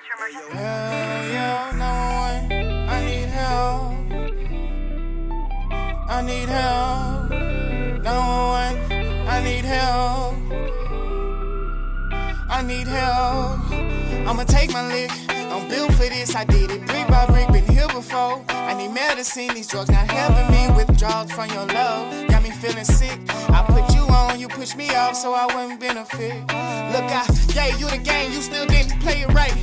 Yeah, 911, I need help. I need help. 911, I need help. I need help. I'ma take my lick. I'm built for this. I did it brick by brick. Been here before. I need medicine. These drugs not helping me. Withdrawals from your love got me feeling sick. I put you on, you pushed me off, so I wouldn't benefit. Look, I gave you the game, you still didn't play it right.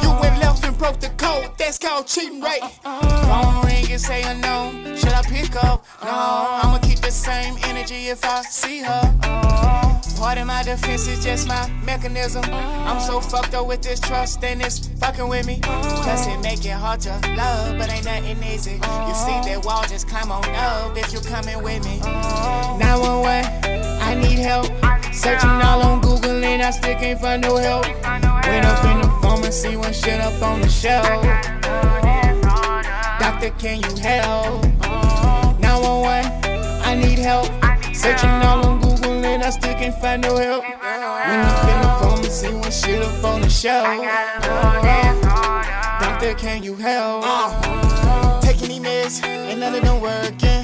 You went left and broke the code. That's called cheating, right? Phone ring and say unknown. Should I pick up? No, I'ma keep the same energy if I see her. Part of my defense is just my mechanism. I'm so fucked up with this trust and it's fucking with me. Plus it make it hard to love, but ain't nothing easy. You see that wall, just climb on up if you coming with me. 911, I need help. Searching all on Google and I still can't find no help. Went up in the pharmacy, one shit up on the shelf. Doctor, can you help? 911, I need help. Searching all on Google and I still can't find no help. When you in the pharmacy, one shit up on the shelf. Doctor, can you help? Taking these meds, ain't none of them working.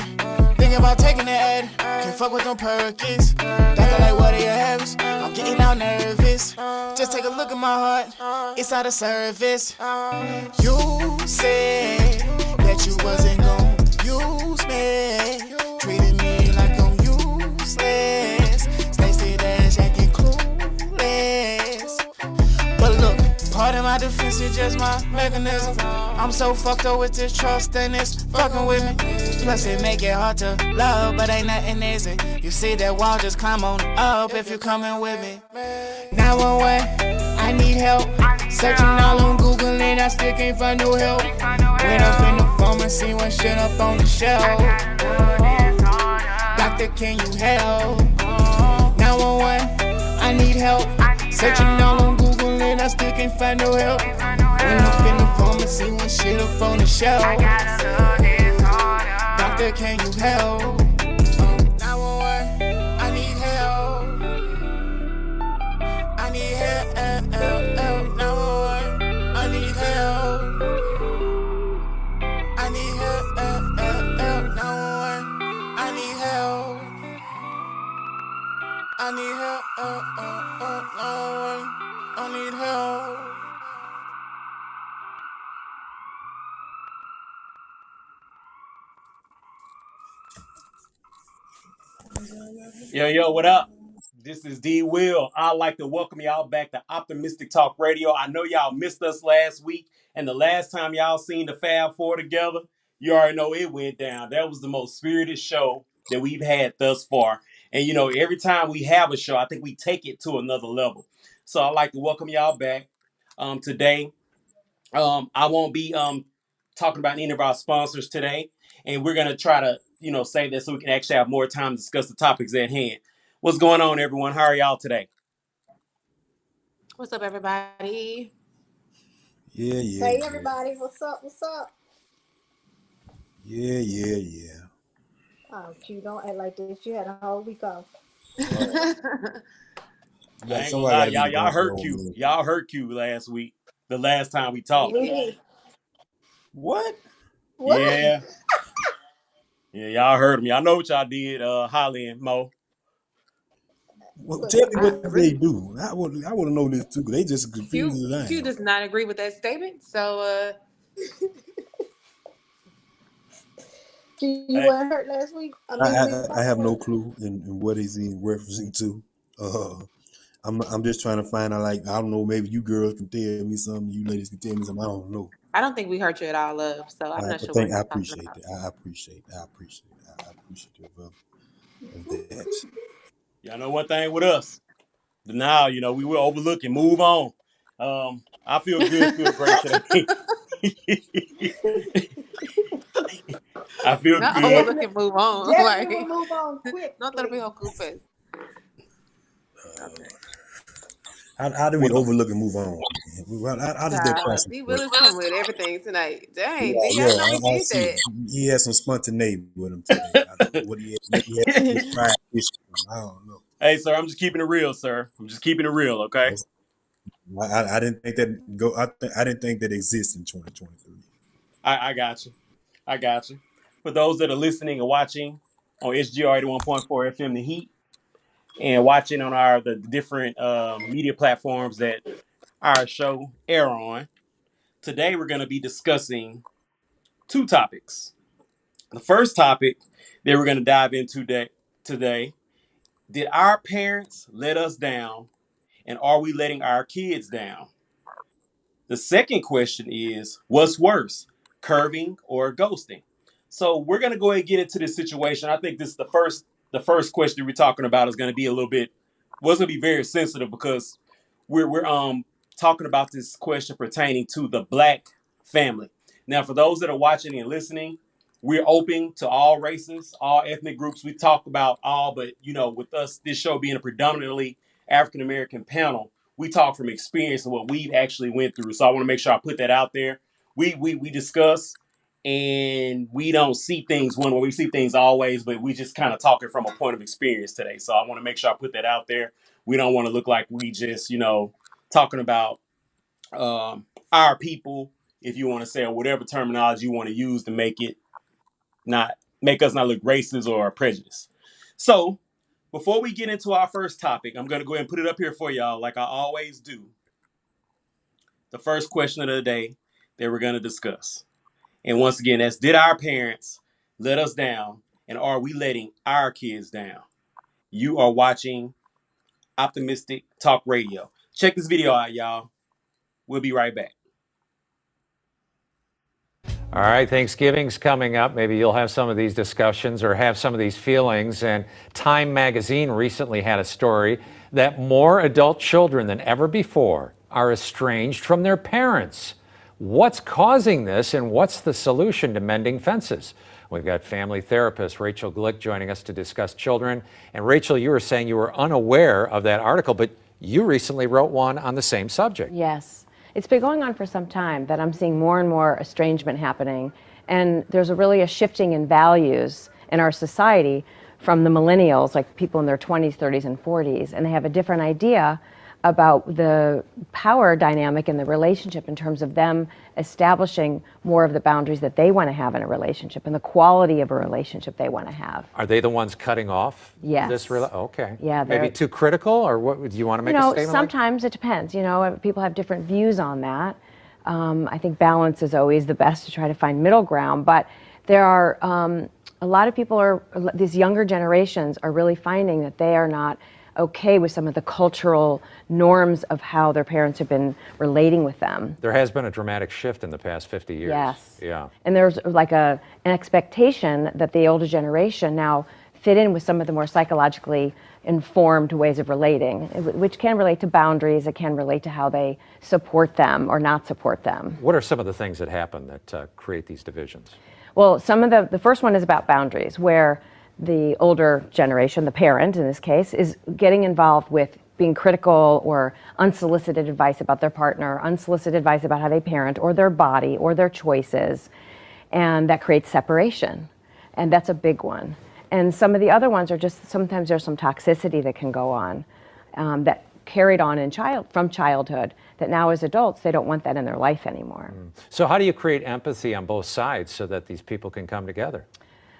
Thinking about taking the ad, can't fuck with them Perkins. Doctor like, what are your habits? I'm getting all nervous. Just take a look at my heart, it's out of service. You said that you wasn't gon' use me. Treating me like I'm useless. Stacey Dash acting clueless. But look, part of my defense is just my mechanism. I'm so fucked up with this trust and it's fucking with me. Plus it make it hard to love, but ain't nothing easy. You see that wall, just climb on up if you coming with me. 911, I need help. Searching all on Google and I still can't find no help. Went up in the pharmacy, one shit up on the shelf. Doctor, can you help? 911, I need help. Searching all on Google and I still can't find no help. Went up in the pharmacy, one shit up on the shelf. Doctor, can you help? 911, I need help. I need help. 911, I need help. I need help. 911, I need help. I need help. 911, I need help. Yo, what up? This is D Will. I'd like to welcome y'all back to Optimistic Talk Radio. I know y'all missed us last week, and the last time y'all seen the F.E.E.T.O together, you already know it went down. That was the most spirited show that we've had thus far. And you know, every time we have a show, I think we take it to another level. So I'd like to welcome y'all back today. I won't be talking about any of our sponsors today, and we're gonna try to save that so we can actually have more time to discuss the topics at hand. What's going on, everyone? How are y'all today? What's up, everybody? Yeah. Hey, everybody. What's up? Yeah. Oh, you don't act like this. You had a whole week off. I ain't gonna lie, y'all hurt Q. Y'all hurt Q last week. The last time we talked. What? Yeah. Yeah, y'all heard me. I know what y'all did, Holli and Mo. Well, tell me what they do. I want to know this too. They just confused the line. Q does not agree with that statement. So, You weren't hurt last week? I have no clue in what he's referencing to. I'm just trying to find out. Like, I don't know. Maybe you girls can tell me something. You ladies can tell me something. I don't know. I don't think we hurt you at all, love. So I'm not sure. I appreciate that. I appreciate that of that. Y'all know one thing with us. Now, we will overlook and move on. I feel good, feel great today. I feel not good. Overlook and move on. Like, move on quick. Not that we on Coopers. Okay. How do we overlook and move on? How does that process work? Willis come with everything tonight. Dang, yeah, I see. He has some spontaneity with him today. I don't know what he had. I don't know. Hey, sir, I'm just keeping it real, sir. I'm just keeping it real, okay? I didn't think that go. I didn't think that exists in 2023. I got you. I got you. For those that are listening and watching on SGR 81.4 FM, The Heat, and watching on the different media platforms that our show air on, today we're going to be discussing two topics. The first topic that we're going to dive into today: did our parents let us down, and are we letting our kids down? The second question is, what's worse, curving or ghosting? So we're gonna go ahead and get into this situation. I think this is the first question we're talking about is gonna be a little bit was gonna be very sensitive because we're talking about this question pertaining to the black family. Now, for those that are watching and listening, we're open to all races, all ethnic groups. We talk about all, but with us, this show being a predominantly African American panel, we talk from experience and what we've actually went through. So I want to make sure I put that out there. We discuss and we don't see things one way. We see things always, but we just kind of talking from a point of experience today. So I want to make sure I put that out there. We don't want to look like we just, talking about our people, if you want to say, or whatever terminology you want to use to make us not look racist or prejudiced. So before we get into our first topic, I'm going to go ahead and put it up here for y'all like I always do. The first question of the day that we're going to discuss. And once again, that's, did our parents let us down, and are we letting our kids down? You are watching Optimistic Talk Radio. Check this video out, y'all. We'll be right back. All right, Thanksgiving's coming up. Maybe you'll have some of these discussions or have some of these feelings. And Time magazine recently had a story that more adult children than ever before are estranged from their parents. What's causing this, and what's the solution to mending fences? We've got family therapist Rachel Glick joining us to discuss children. And Rachel, you were saying you were unaware of that article, but you recently wrote one on the same subject. Yes. It's been going on for some time that I'm seeing more and more estrangement happening. And there's really a shifting in values in our society from the millennials, like people in their 20s, 30s, and 40s. And they have a different idea about the power dynamic in the relationship in terms of them establishing more of the boundaries that they want to have in a relationship and the quality of a relationship they want to have. Are they the ones cutting off? Yes. Okay. Yeah. Maybe too critical, or what? Do you want to make a statement? Sometimes it depends. People have different views on that. I think balance is always the best to try to find middle ground. But there are a lot of people these younger generations are really finding that they are not okay with some of the cultural norms of how their parents have been relating with them. There has been a dramatic shift in the past 50 years. Yes. Yeah. And there's like an expectation that the older generation now fit in with some of the more psychologically informed ways of relating, which can relate to boundaries, it can relate to how they support them or not support them. What are some of the things that happen that create these divisions? Well, some of the first one is about boundaries, where the older generation, the parent in this case, is getting involved with being critical or unsolicited advice about their partner, unsolicited advice about how they parent or their body or their choices. And that creates separation. And that's a big one. And some of the other ones are just, sometimes there's some toxicity that can go on that carried on from childhood, that now as adults, they don't want that in their life anymore. So how do you create empathy on both sides so that these people can come together?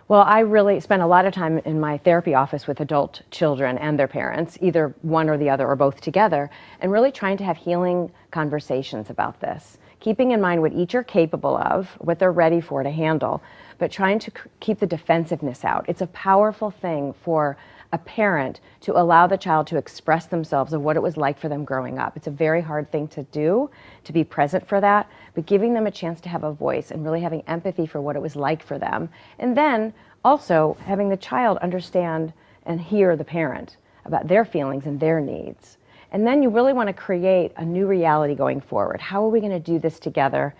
Well, I really spend a lot of time in my therapy office with adult children and their parents, either one or the other or both together, and really trying to have healing conversations about this, keeping in mind what each are capable of, what they're ready for to handle, but trying to keep the defensiveness out. It's a powerful thing for a parent to allow the child to express themselves of what it was like for them growing up. It's a very hard thing to do, to be present for that, but giving them a chance to have a voice and really having empathy for what it was like for them. And then also having the child understand and hear the parent about their feelings and their needs. And then you really want to create a new reality going forward. How are we going to do this together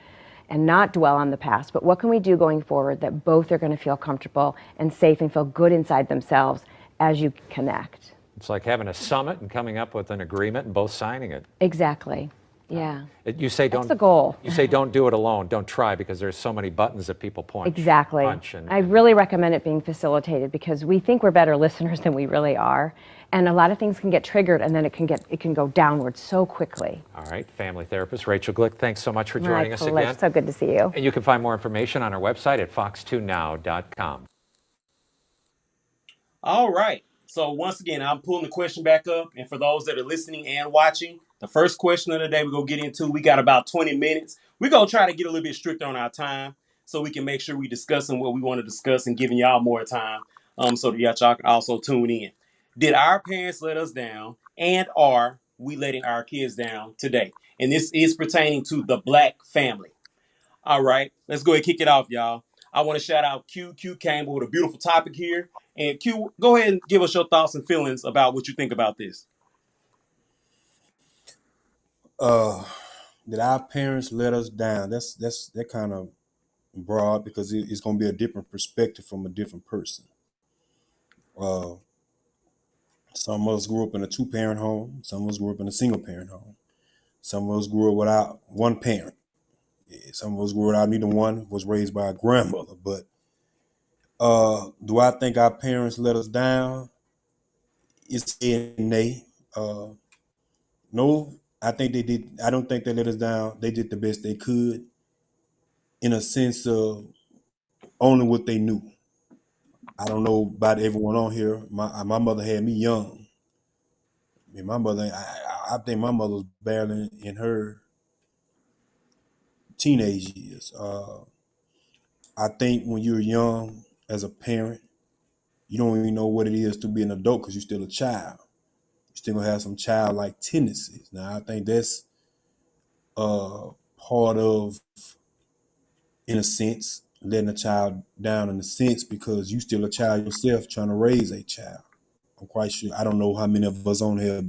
and not dwell on the past, but what can we do going forward that both are going to feel comfortable and safe and feel good inside themselves as you connect? It's like having a summit and coming up with an agreement and both signing it. Exactly. Yeah. You say That's the goal. You say don't do it alone. Don't try, because there's so many buttons that people punch. Exactly. I really recommend it being facilitated, because we think we're better listeners than we really are. And a lot of things can get triggered, and then it can go downward so quickly. All right, family therapist Rachel Glick, thanks so much for joining us pleasure. again. So good to see you. And you can find more information on our website at fox2now.com. All right. So once again, I'm pulling the question back up. And for those that are listening and watching, the first question of the day we're going to get into, we got about 20 minutes. We're going to try to get a little bit stricter on our time so we can make sure we're discussing what we want to discuss and giving y'all more time so that y'all can also tune in. Did our parents let us down, and are we letting our kids down today? And this is pertaining to the Black family. All right, let's go ahead and kick it off, y'all. I want to shout out Q. Q came with a beautiful topic here. And Q, go ahead and give us your thoughts and feelings about what you think about this. Did our parents let us down? That kind of broad because it's going to be a different perspective from a different person. Uh, some of us grew up in a two-parent home. Some of us grew up in a single-parent home. Some of us grew up without one parent. Some of us grew up without neither one. Was raised by a grandmother. But do I think our parents let us down? It's a nay. No, I think they did. I don't think they let us down. They did the best they could, in a sense of only what they knew. I don't know about everyone on here. My mother had me young. I mean, my mother. I think my mother was barely in her teenage years. I think when you're young as a parent, you don't even know what it is to be an adult because you're still a child. You still gonna have some childlike tendencies. Now, I think that's part of, in a sense, letting a child down in a sense because you still a child yourself trying to raise a child. I'm quite sure. I don't know how many of us on here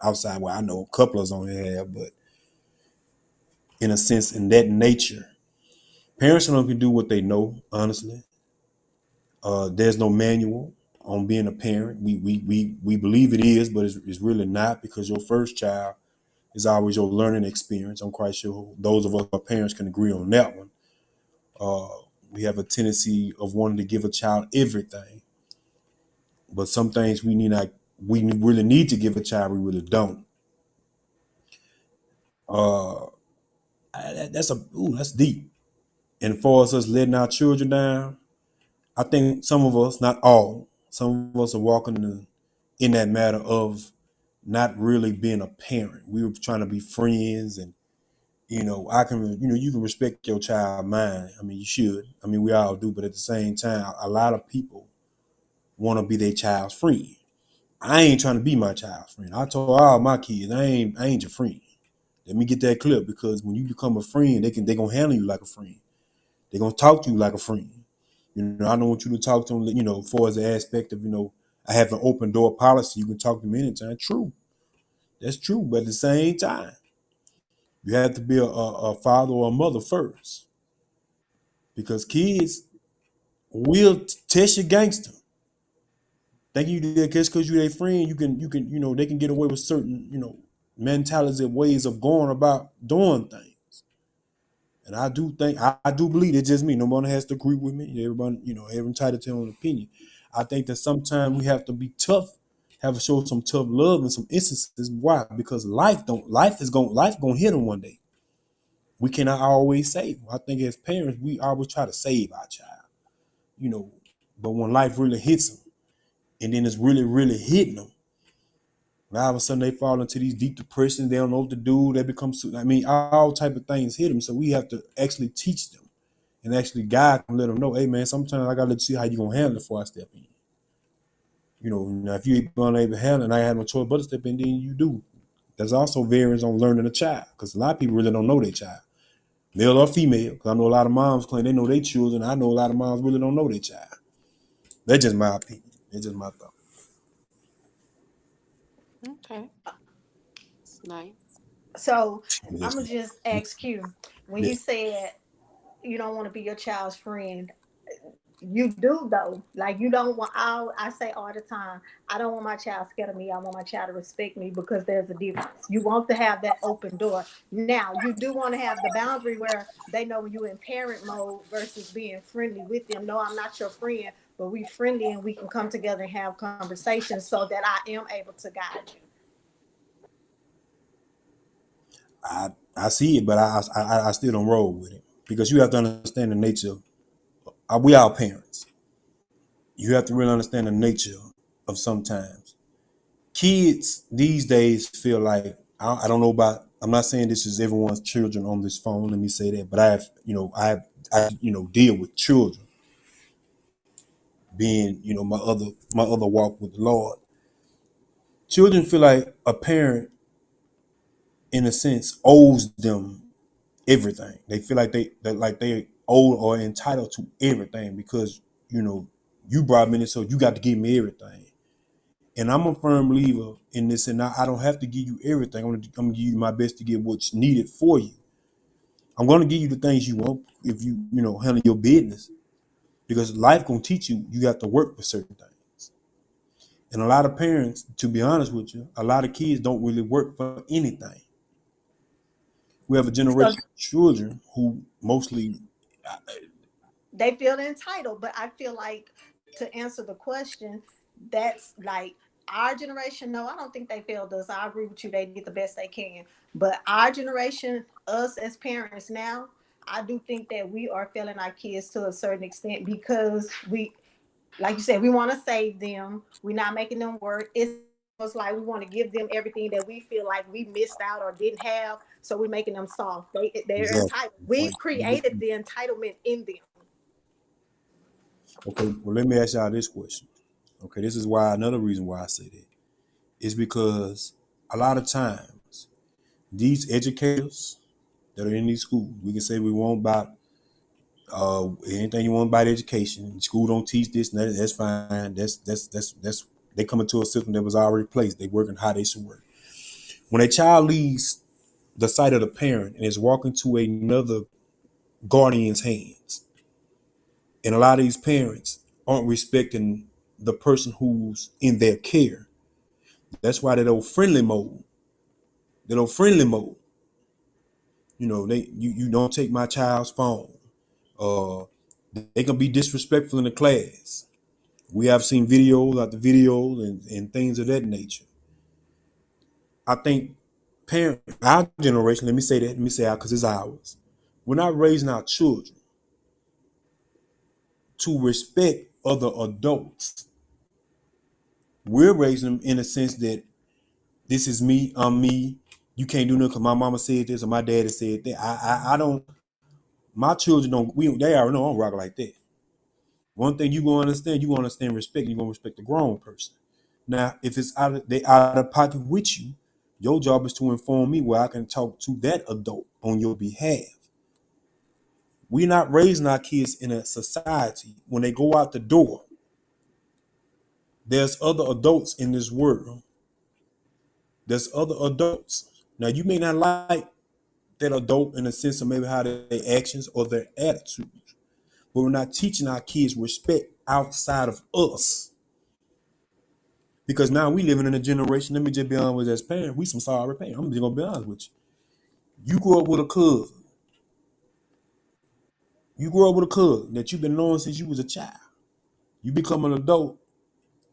outside. Well, I know a couple of us on here have, but in a sense, in that nature, parents don't can do what they know. Honestly, there's no manual on being a parent. We believe it is, but it's really not because your first child is always your learning experience. I'm quite sure those of us our parents can agree on that one. We have a tendency of wanting to give a child everything, but some things we need not. We really need to give a child. We really don't. Uh, that's deep. And for us letting our children down, I think some of us, not all, some of us are walking in that matter of not really being a parent. We were trying to be friends, and you can respect your child mind. I mean, you should. I mean, we all do, but at the same time, a lot of people want to be their child's friend. I ain't trying to be my child's friend. I told all my kids, I ain't your friend. Let me get that clear because when you become a friend, they gonna handle you like a friend. They're gonna talk to you like a friend. I don't want you to talk to them, for as the aspect of, I have an open door policy. You can talk to me anytime. True. That's true. But at the same time, you have to be a father or a mother first. Because kids will test your gangster. Thinking you did just because you're their friend, they can get away with certain, mentalities and ways of going about doing things. And I do think, I do believe it's just me. Nobody has to agree with me. Everybody, everyone entitled to their own opinion. I think that sometimes we have to be tough, have to show some tough love in some instances. Why? Because life gonna hit them one day. We cannot always save them. I think as parents, we always try to save our child, but when life really hits them, and then it's really, really hitting them, now all of a sudden they fall into these deep depressions. They don't know what to do. They become, all type of things hit them. So we have to actually teach them and actually guide them, let them know, hey man, sometimes I gotta let you see how you gonna handle it before I step in. Now if you ain't gonna able to handle it, and I have no choice but to step in, then you do. There's also variance on learning a child because a lot of people really don't know their child, male or female. Because I know a lot of moms claim they know their children. I know a lot of moms really don't know their child. That's just my opinion. That's just my thought. Okay. It's nice. So I'm Yes, gonna just ask you when you yes. said you don't want to be your child's friend. You do though. Like you don't want. I say all the time. I don't want my child scared of me. I want my child to respect me because there's a difference. You want to have that open door. Now you do want to have the boundary where they know when you're in parent mode versus being friendly with them. No, I'm not your friend, but we friendly and we can come together and have conversations so that I am able to guide you. I see it, but I still don't roll with it because you have to understand the nature. We are parents. You have to really understand the nature of sometimes kids these days feel like I don't know about. I'm not saying this is everyone's children on this phone. Let me say that, but I deal with children being my other walk with the Lord. Children feel like a parent, in a sense, owes them everything. They feel like they owe or entitled to everything because you brought me in, so you got to give me everything. And I'm a firm believer in this, and I don't have to give you everything. I'm gonna give you my best to get what's needed for you. I'm gonna give you the things you want if you handle your business, because life gonna teach you you have to work for certain things. And a lot of parents, to be honest with you, a lot of kids don't really work for anything. We have a So generation of children who mostly they feel entitled, but I feel like, to answer the question, that's like our generation. No, I don't think they failed us. I agree with you, they did the best they can. But our generation, us as parents now, I do think that we are failing our kids to a certain extent because we, like you said, we want to save them. We're not making them work. It's like we want to give them everything that we feel like we missed out or didn't have, so we're making them soft. They're exactly. entitled. We've created the entitlement in them. Okay, well, let me ask y'all this question. Okay, this is why another reason why I say that is because a lot of times these educators that are in these schools, we can say we want about anything you want about education. School don't teach this, and that's fine. That's they coming to a system that was already placed. They working how they should work. When a child leaves the sight of the parent and is walking to another guardian's hands, and a lot of these parents aren't respecting the person who's in their care. That's why that old friendly mode. That old friendly mode. You don't take my child's phone. Uh, they can be disrespectful in the class. We have seen videos after videos and things of that nature. I think our generation, let me say that, let me say our, because it's ours. We're not raising our children to respect other adults. We're raising them in a sense that this is me, I'm me. You can't do nothing because my mama said this or my daddy said that. I don't. My children don't. They already know I don't rock like that. One thing you gonna understand respect. You gonna respect the grown person. Now, if they out of pocket with you, your job is to inform me where I can talk to that adult on your behalf. We're not raising our kids in a society when they go out the door. There's other adults in this world. There's other adults. Now, you may not like that adult in the sense of maybe how their actions or their attitudes, but we're not teaching our kids respect outside of us. Because now we living in a generation, let me just be honest with you, as parents, we some sorry parents. I'm just gonna be honest with you. You grew up with a cousin. You grew up with a cousin that you've been knowing since you was a child. You become an adult.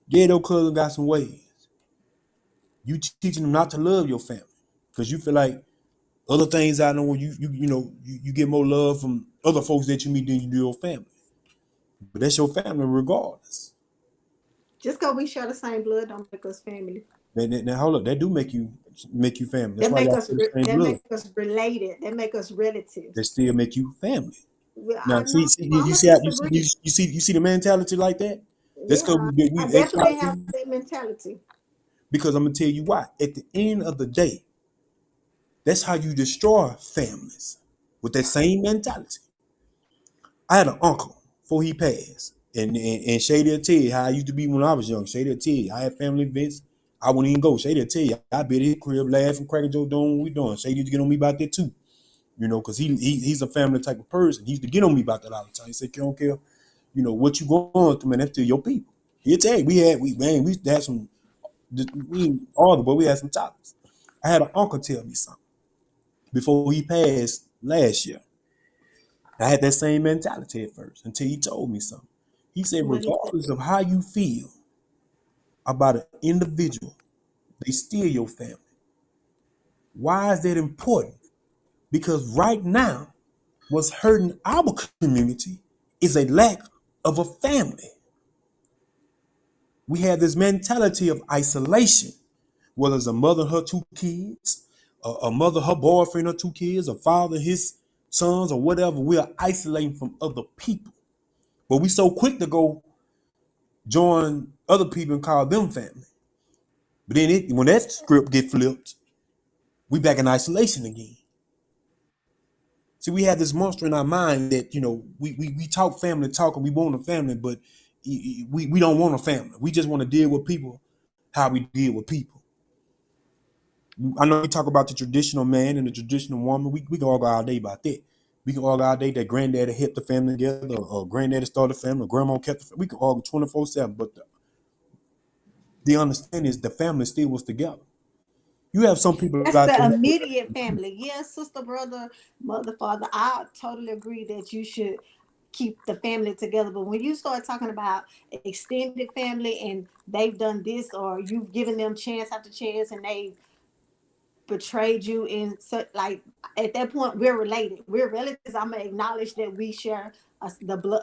Yeah, those cousin got some ways. You teaching them not to love your family because you feel like other things I know you get more love from other folks that you meet than you do your family. But that's your family regardless. Just because we share the same blood don't make us family. Now hold up, that do make you family. That's why y'all share the same That blood. make us related. That make us That relatives. still make you family. Well, Now, I know I'm you gonna see how you see disagree. you see the mentality like that. That's because Yeah, I we definitely have that mentality. because I'm gonna tell you why. At the end of the day, that's how you destroy families with that same mentality. I had an uncle before he passed, and Shady will tell you how I used to be when I was young. Shady will tell you I had family events. I wouldn't even go. Shady will tell you I'd be at his crib laughing, cracking jokes, doing what we doing. Shady used to get on me about that too. Because he's a family type of person. He used to get on me about that all the time. He said, "You don't care, what you going through, man. That's still your people." He'll tell you we used to have some, we didn't argue, but we had some topics. I had an uncle tell me something before he passed last year. I had that same mentality at first until he told me something. He said, What is it? regardless of how you feel about an individual, they still your family. Why is that important? Because right now, what's hurting our community is a lack of a family. We have this mentality of isolation, whether it's a mother and her two kids, a mother, her boyfriend, her two kids, a father, his sons, or whatever. We are isolating from other people. But we so quick to go join other people and call them family. But then when that script get flipped, we back in isolation again. See, we have this monster in our mind that, we talk family talk and we want a family, but we don't want a family. We just want to deal with people how we deal with people. I know we talk about the traditional man and the traditional woman. We can argue all day about that. We can argue all day that granddaddy hit the family together, or granddaddy started the family, or grandma kept the family. We can argue 24/7, but the understanding is the family still was together. You have some people That's out the there. immediate family. Yes, sister, brother, mother, father. I totally agree that you should keep the family together. But when you start talking about extended family and they've done this, or you've given them chance after chance and they betrayed you in such, like, at that point we're related, we're relatives. I'm gonna acknowledge that we share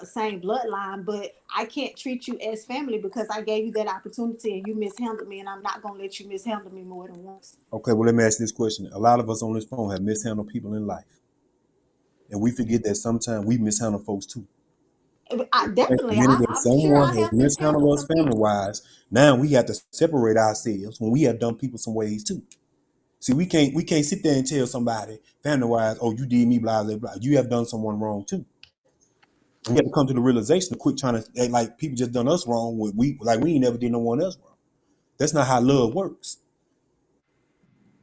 same bloodline, but I can't treat you as family because I gave you that opportunity and you mishandled me, and I'm not gonna let you mishandle me more than once. Okay, well, let me ask you this question. A lot of us on this phone have mishandled people in life, and we forget that sometimes we mishandle folks too. And the Definitely, minute that I'm sure someone I has have mishandled mishandled us some people. family wise, now we have to separate ourselves when we have done people some ways too. See, we can't sit there and tell somebody family wise, oh, you did me, blah blah blah. You have done someone wrong too. And we have to come to the realization to quit trying to act like people just done us wrong when we ain't never did no one else wrong. That's not how love works.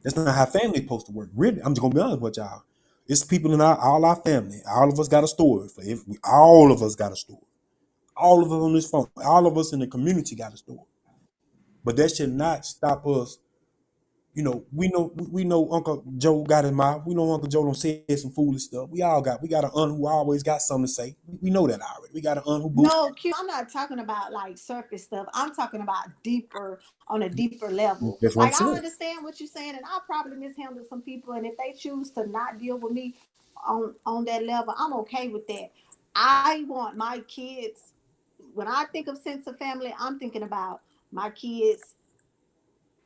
That's not how family supposed to work. Really, I'm just gonna be honest with y'all. It's people in all our family. All of us got a story. All of us got a story. All of us on this phone. All of us in the community got a story. But that should not stop us. We know Uncle Joe got his mouth. We know Uncle Joe don't say some foolish stuff. We got an aunt who always got something to say. We know that already. We got an aunt who boosts. No, Q, I'm not talking about like surface stuff. I'm talking about deeper, on a deeper level. That's what I'm Like, I saying. understand what you're saying, and I probably mishandled some people. And if they choose to not deal with me on that level, I'm okay with that. I want my kids. When I think of sense of family, I'm thinking about my kids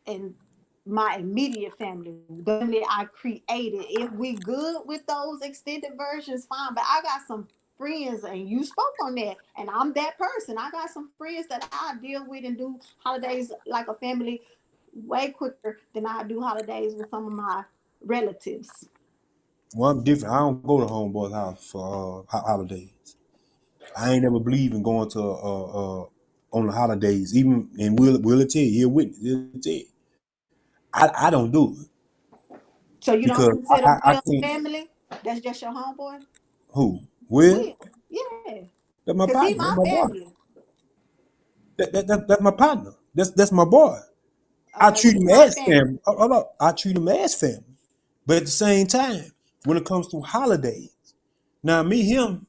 and my immediate family, the family I created. If we good with those extended versions, fine. But I got some friends, and you spoke on that, and I'm that person. I got some friends that I deal with and do holidays like a family way quicker than I do holidays with some of my relatives. Well, I'm different. I don't go to homeboy's house for holidays. I ain't never believe in going to on the holidays. Even and will it tell you? He'll witness. He'll tell you. I don't do it So you don't because consider I Will can't. family? That's just your homeboy? Who will? Will. Yeah. That's my Cause he partner. my That's my boy. family. That's my partner. That's my boy. I Okay, treat well, he him my as family. family. Hold up. I treat him as family. But at the same time, when it comes to holidays, now me him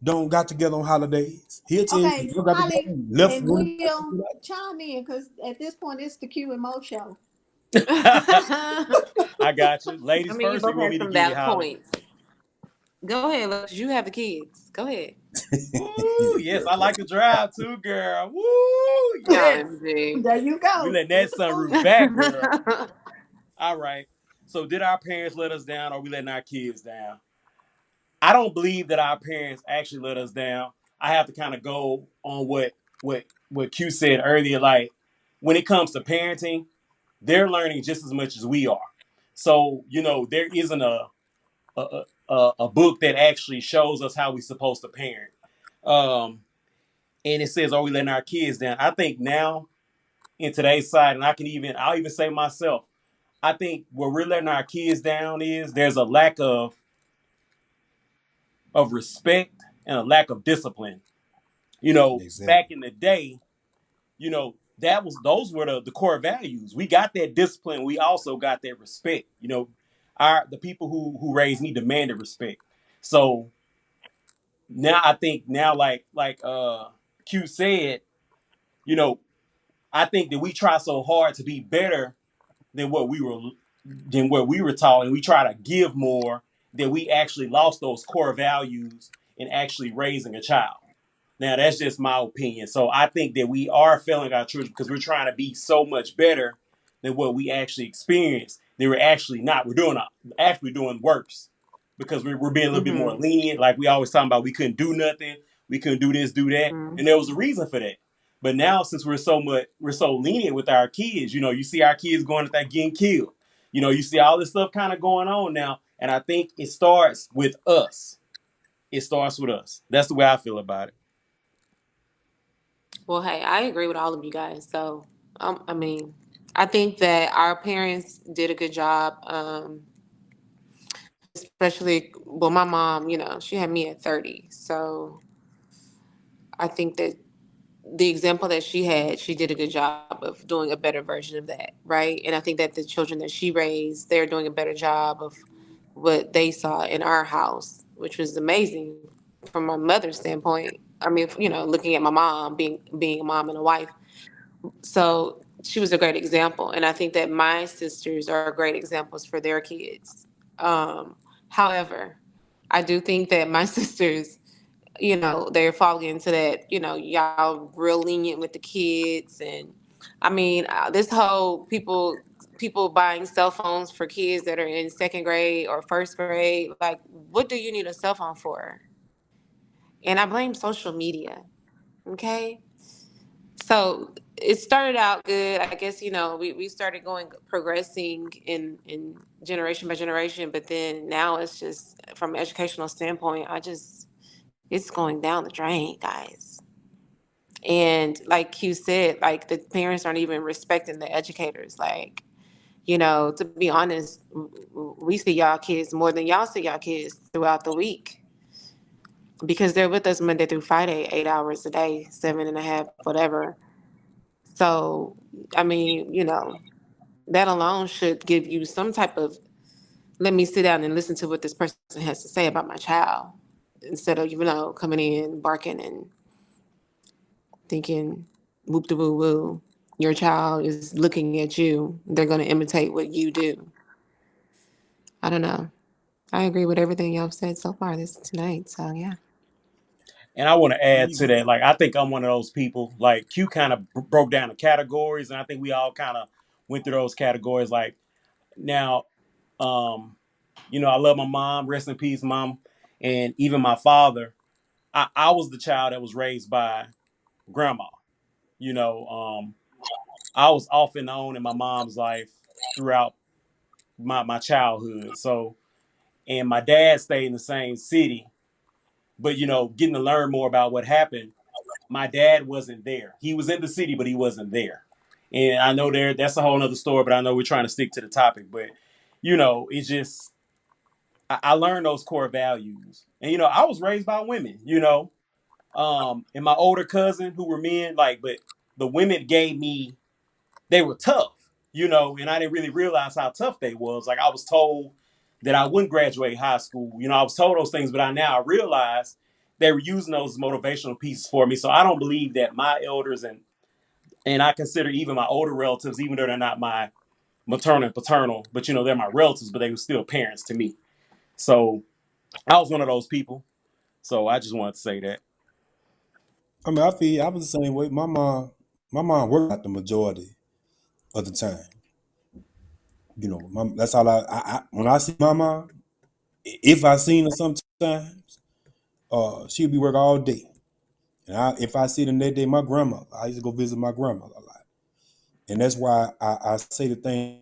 don't got together on holidays. He'll tell you Okay, we got together Holly and left and when Will, chime in, because at this point it's the Q and Mo show. I got you. I Ladies mean, you first, or both you want have me to some get it, valid Holly? points. Go ahead, Lex. You have the kids. Go ahead. Woo, yes, I like to drive too, girl. Woo, yes. OMG. There you We go. letting that With the sunroof food. back, girl. All right. So did our parents let us down, or we letting our kids down? I don't believe that our parents actually let us down. I have to kind of go on what Q said earlier. Like, when it comes to parenting, they're learning just as much as we are. So there isn't a book that actually shows us how we're supposed to parent. Um, and it says, "Are we letting our kids down?" I think now in today's side, and I'll even say myself, I think where we're letting our kids down is there's a lack of respect and a lack of discipline. Back exactly. in the day, those were the core values. We got that discipline. We also got that respect. The people who raised me demanded respect. So now I think now like Q said, you know, I think that we try so hard to be better than what we were taught, and we try to give more, that we actually lost those core values in actually raising a child. Now that's just my opinion. So I think that we are failing our children because we're trying to be so much better than what we actually experienced. They were actually not. We're doing actually doing worse because we're being a little bit more lenient. Like we always talking about, we couldn't do nothing, we couldn't do this, do that, and there was a reason for that. But now, since we're so lenient with our kids, you see our kids going to that getting killed. You see all this stuff kind of going on now, and I think it starts with us. It starts with us. That's the way I feel about it. Well, hey, I agree with all of you guys. So, I mean, I think that our parents did a good job, especially, well, my mom, she had me at 30. So I think that the example that she did a good job of doing a better version of that, right? And I think that the children that she raised, they're doing a better job of what they saw in our house, which was amazing from my mother's standpoint. I mean, looking at my mom being a mom and a wife. So she was a great example. And I think that my sisters are great examples for their kids. However, I do think that my sisters, they're falling into that, y'all real lenient with the kids. And I mean, this whole people buying cell phones for kids that are in second grade or first grade, like, what do you need a cell phone for? And I blame social media. Okay. So it started out good. I guess, we started progressing in generation by generation, but then now it's just from an educational standpoint, it's going down the drain, guys. And like Q said, like the parents aren't even respecting the educators. Like, to be honest, we see y'all kids more than y'all see y'all kids throughout the week because they're with us Monday through Friday, 8 hours a day, 7.5, whatever. So, I mean, that alone should give you some type of, let me sit down and listen to what this person has to say about my child instead of, coming in, barking and thinking, whoop de woo woo. Your child is looking at you. They're going to imitate what you do. I don't know. I agree with everything y'all said so far tonight. So, yeah. And I want to add to You- that, like, I think I'm one of those people. Like, Q kind of broke down the categories, and I think we all kind of went through those categories. Like, now, I love my mom, rest in peace, mom, and even my father. I was the child that was raised by grandma. You know, I was off and on in my mom's life throughout my childhood. So, and my dad stayed in the same city, but getting to learn more about what happened, my dad wasn't there. He was in the city, but he wasn't there. And I know that's a whole nother story, but I know we're trying to stick to the topic. But it's just I learned those core values. And I was raised by women, and my older cousin who were men, like, but the women they were tough, and I didn't really realize how tough they was. Like, I was told that I wouldn't graduate high school. I was told those things, but I realize they were using those motivational pieces for me. So I don't believe that my elders and I consider even my older relatives, even though they're not my maternal and paternal, but they're my relatives, but they were still parents to me. So I was one of those people. So I just wanted to say that. I mean, I feel I was the same way. My mom worked out the majority of the time. That's all I when I see my mom, if I seen her sometimes, she'd be working all day. And if I see them that day, my grandma, I used to go visit my grandmother a lot. And that's why I say the thing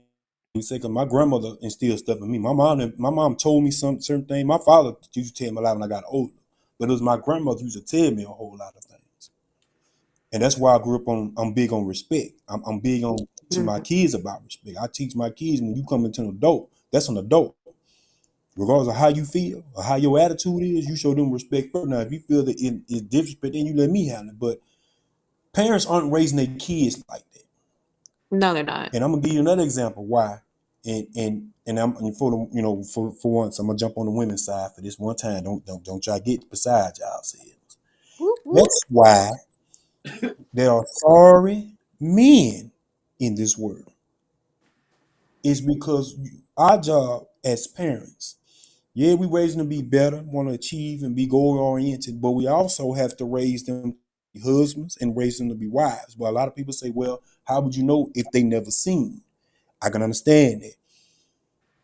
we say, because my grandmother instilled stuff in me. My mom told me some certain things. My father used to tell me a lot when I got older. But it was my grandmother who used to tell me a whole lot of things. And that's why I grew up I'm big on respect. I'm big on teaching my kids about respect. I teach my kids, when you come into an adult, that's an adult. Regardless of how you feel or how your attitude is, you show them respect first. Now, if you feel that it's disrespect, then you let me handle it. But parents aren't raising their kids like that. No, they're not. And I'm gonna give you another example why. And I'm for the for once, I'm gonna jump on the women's side for this one time. Don't try to get beside y'all selves. Whoop, whoop. That's why There are sorry men in this world. It's because our job as parents, yeah, we raise them to be better, want to achieve and be goal oriented, but we also have to raise them to be husbands and raise them to be wives. But a lot of people say, well, how would you know if they never seen? I can understand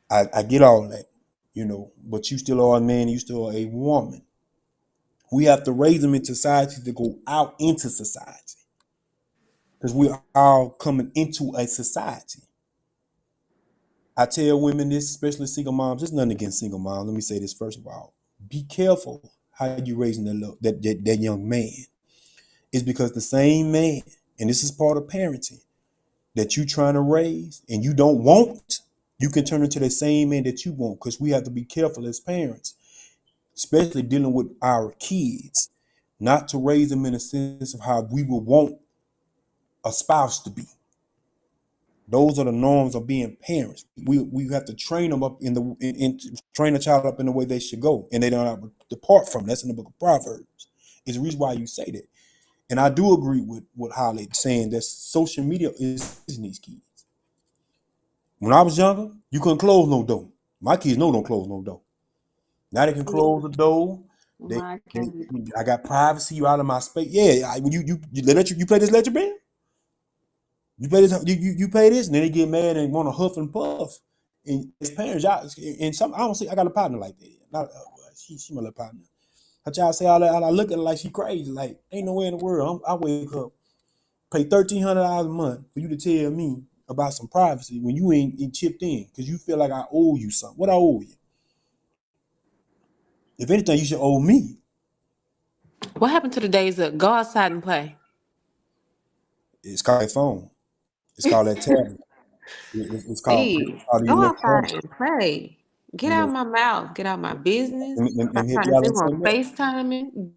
that. I get all that, but you still are a man, you still are a woman. We have to raise them in society to go out into society because we are all coming into a society. I tell women this, especially single moms. There's nothing against single moms. Let me say this first of all: be careful how you raising that young man. It's because the same man, and this is part of parenting, that you trying to raise and you don't want, you can turn into the same man that you want. Because we have to be careful as parents, especially dealing with our kids, not to raise them in a sense of how we would want a spouse to be. Those are the norms of being parents. We have to train them up train a child up in the way they should go, and they don't have to depart from. That's in the book of Proverbs. It's the reason why you say that, and I do agree with what Holly saying that social media is these kids. When I was younger, you couldn't close no door. My kids don't close no door. Now they can close the door. They, My they God. I got privacy. You out of my space. Yeah, you play this ledger band. You pay this, you pay this, and then they get mad and want to huff and puff. And as parents, y'all, and some I don't see. I got a partner like that. Not she my little partner. Her child say all that, and I look at her like she crazy. Like ain't nowhere in the world. I wake up, pay $1,300 a month for you to tell me about some privacy when you ain't chipped in because you feel like I owe you something. What I owe you? If anything, you should owe me. What happened to the days of go outside and play? It's called that phone. It's called that tablet. Please, It's called the go outside electronics. and play. Get You out know, my mouth. Get out my business. let Stop me help trying to y'all say on we're on something else. FaceTiming.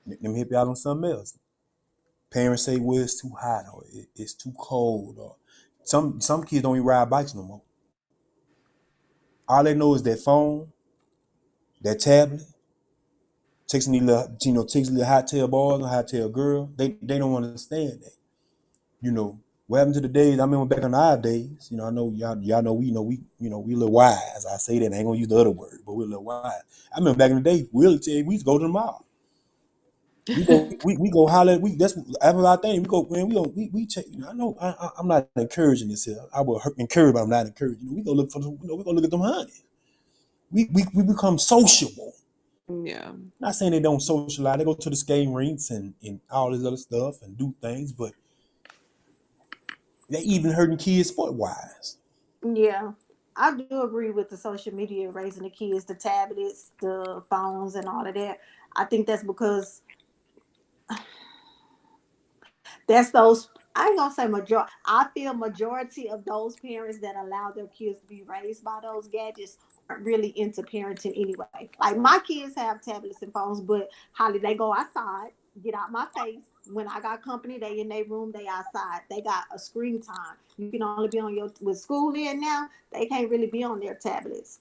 Let me help y'all on something else. Parents say, well, it's too hot or it's too cold or some kids don't even ride bikes no more. All they know is that phone, that tablet, texting these little, texting little hot tail boys or hot tail girl. They don't understand that. What happened to the days? I remember back in our days. I know y'all we a little wise. I say that I ain't gonna use the other word, but we're a little wise. I remember back in the day, we used to go to the mall. We go holler. That's after our thing. We go, man. We check. I know I'm not encouraging this here. I will encourage, but I'm not encouraging. We go look for we go look at them honey. We become sociable. Yeah. Not saying they don't socialize. They go to the skating rinks and all this other stuff and do things, but they even hurting kids sport wise. Yeah, I do agree with the social media raising the kids, the tablets, the phones, and all of that. I think that's because that's those. I ain't gonna say majority. I feel majority of those parents that allow their kids to be raised by those gadgets aren't really into parenting anyway. Like my kids have tablets and phones, but Holly, they go outside, get out my face. When I got company, they in their room, they outside. They got a screen time. You can only be on your with school in now. They can't really be on their tablets.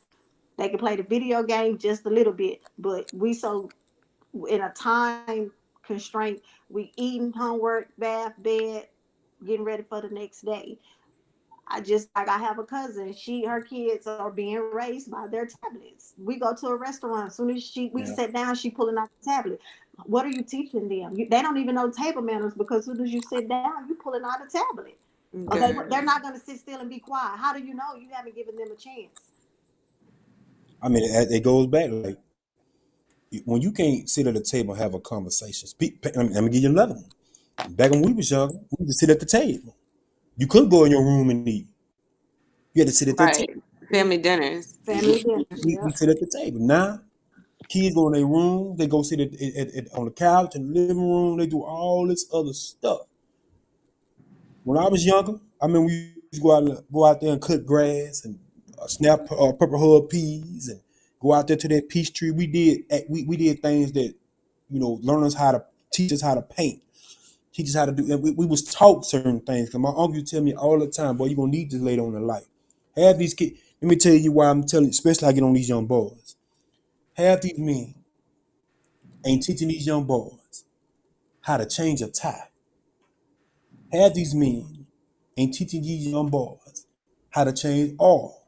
They can play the video game just a little bit, but we so in a time constraint. We eating, homework, bath, bed, getting ready for the next day. I have a cousin. Her kids are being raised by their tablets. We go to a restaurant. As soon as we Yeah. sit down, she pulling out the tablet. What are you teaching them? They don't even know table manners because as soon as you sit down, you pulling out a tablet. Or they're Girl. not going to sit still and be quiet. How do you know you haven't given them a chance? I mean, it goes back like when you can't sit at a table and have a conversation. Let me give you another one. Back when we was young, we used to sit at the table. You couldn't go in your room and eat. You had to sit at that table. Right. Family dinners. Family dinners, We yeah. sit at the table. Now, kids go in their room, they go sit on the couch in the living room, they do all this other stuff. When I was younger, I mean, we used to go out there and cut grass and snap purple hub peas and go out there to that peach tree. We did things that learn us how to teach us how to paint, teach us how to do. And we was taught certain things. Cause my uncle used to tell me all the time, boy, you're gonna need this later on in life. Have these kids. Let me tell you why I'm telling, especially I get on these young boys. Half these men ain't teaching these young boys how to change a tie. Half these men ain't teaching these young boys how to change oil.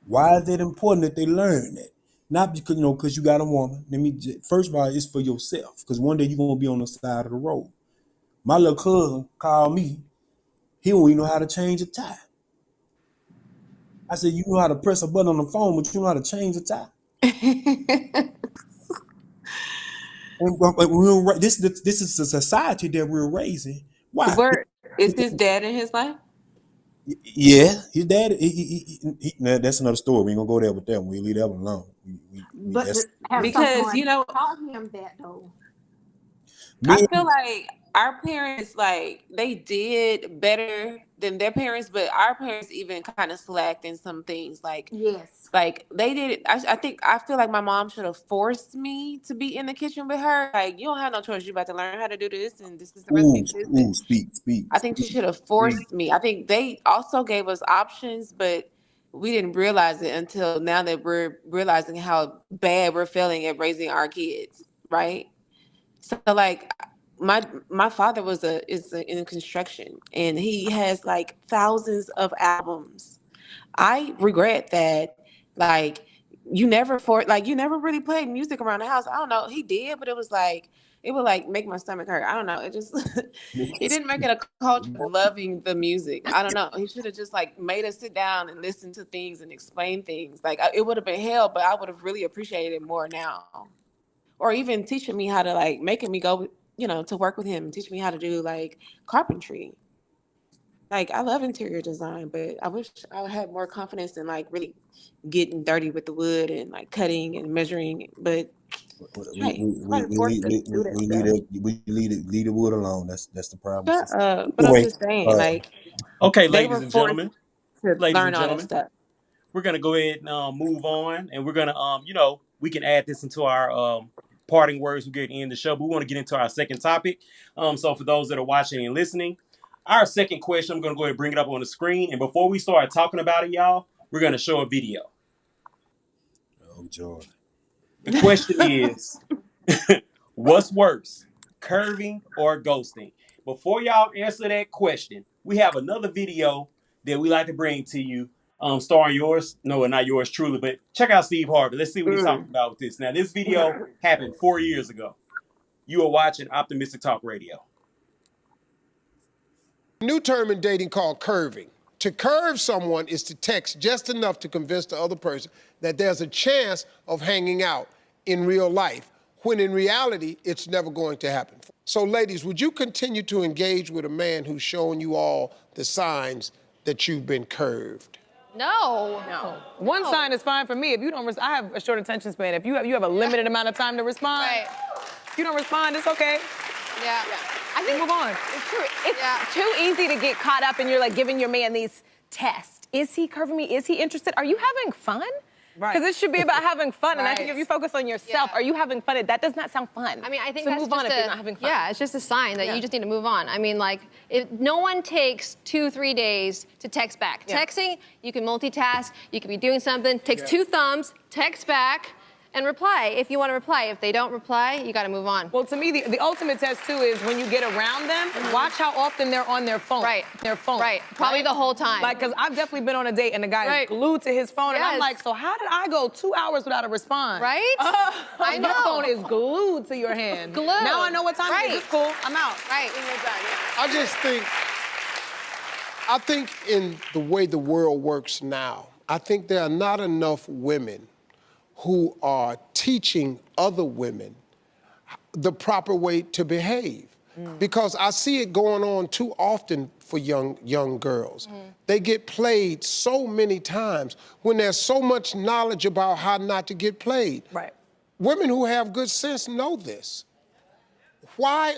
Why is it important that they learn that? Not because because you got a woman. First of all, it's for yourself. Because one day you're gonna be on the side of the road. My little cousin called me. He don't even know how to change a tie. I said, you know how to press a button on the phone, but you know how to change a tie. This is the society that we're raising. Why? Where is his dad in his life? Yeah, his dad. Nah, that's another story. We ain't gonna go there with that one. We leave that one alone. But That's have Because someone taught him that though. I me. feel like our parents, like, they did better than their parents, but our parents even kind of slacked in some things. Yes. Like they did. I feel like my mom should have forced me to be in the kitchen with her. Like, you don't have no choice. You about to learn how to do this, and this is the recipe Ooh, for this. ooh, speak. I think she should have forced me. I think they also gave us options, but we didn't realize it until now that we're realizing how bad we're feeling at raising our kids, right? So like my father in construction, and he has like thousands of albums. I regret that, like, you never really played music around the house. I don't know. He did, but it would like make my stomach hurt. I don't know. It just he didn't make it a culture of loving the music. I don't know. He should have just like made us sit down and listen to things and explain things. Like, it would have been hell, but I would have really appreciated it more now. Or even teaching me how to, like, making me go, to work with him and teach me how to do like carpentry. Like, I love interior design, but I wish I had more confidence in like really getting dirty with the wood and like cutting and measuring. But hey, nobody forced us to do that stuff. We leave the wood alone. That's the problem. Shut up. But I'm Anyway, just saying, uh, like, Okay, they were forced to ladies learn and all that gentlemen, stuff. we're gonna go ahead and move on, and we're gonna we can add this into our parting words. We're getting end the show, but we want to get into our second topic. So for those that are watching and listening, our second question, I'm gonna go ahead and bring it up on the screen, and before we start talking about it, y'all, we're gonna show a video. oh joy. The question is, what's worse, curving or ghosting? Before y'all answer that question, we have another video that we like to bring to you, starring yours. No, not yours truly, but check out Steve Harvey. Let's see what he's talking Mm. about with this. Now, this video happened 4 years ago. You are watching Optimistic Talk Radio. New term in dating called curving. To curve someone is to text just enough to convince the other person that there's a chance of hanging out in real life, when in reality, it's never going to happen. So ladies, would you continue to engage with a man who's showing you all the signs that you've been curved? No. One sign is fine for me. If you don't, I have a short attention span. If you have a limited amount of time to respond, Right. if you don't respond, it's okay. Yeah. I think move on. It's true. It's too easy to get caught up and you're like giving your man these tests. Is he curving me? Is he interested? Are you having fun? Right. Because it should be about having fun. And I think Right. if you focus on yourself, Yeah. are you having fun? That does not sound fun. I mean, I think so that's move just on if you're not having fun. Yeah, it's just a sign that Yeah. you just need to move on. I mean, like, if no one takes 2-3 days to text back. Yeah. Texting, you can multitask. You could be doing something. Takes 2 thumbs. Text back and reply if you want to reply. If they don't reply, you got to move on. Well, to me, the ultimate test too is when you get around them, watch how often they're on their phone. Right. Their phone. Right. Probably the whole time. Like, because I've definitely been on a date and the guy Right. is glued to his phone, and I'm Yes. like, so how did I go 2 hours without a response? Right? I know. Your phone is glued to your hand. Glued. Now I know what time it is. Right. It's cool. I'm out. Right. I think in the way the world works now, I think there are not enough women who are teaching other women the proper way to behave. Because I see it going on too often for young girls. They get played so many times when there's so much knowledge about how not to get played. Right. Women who have good sense know this. Why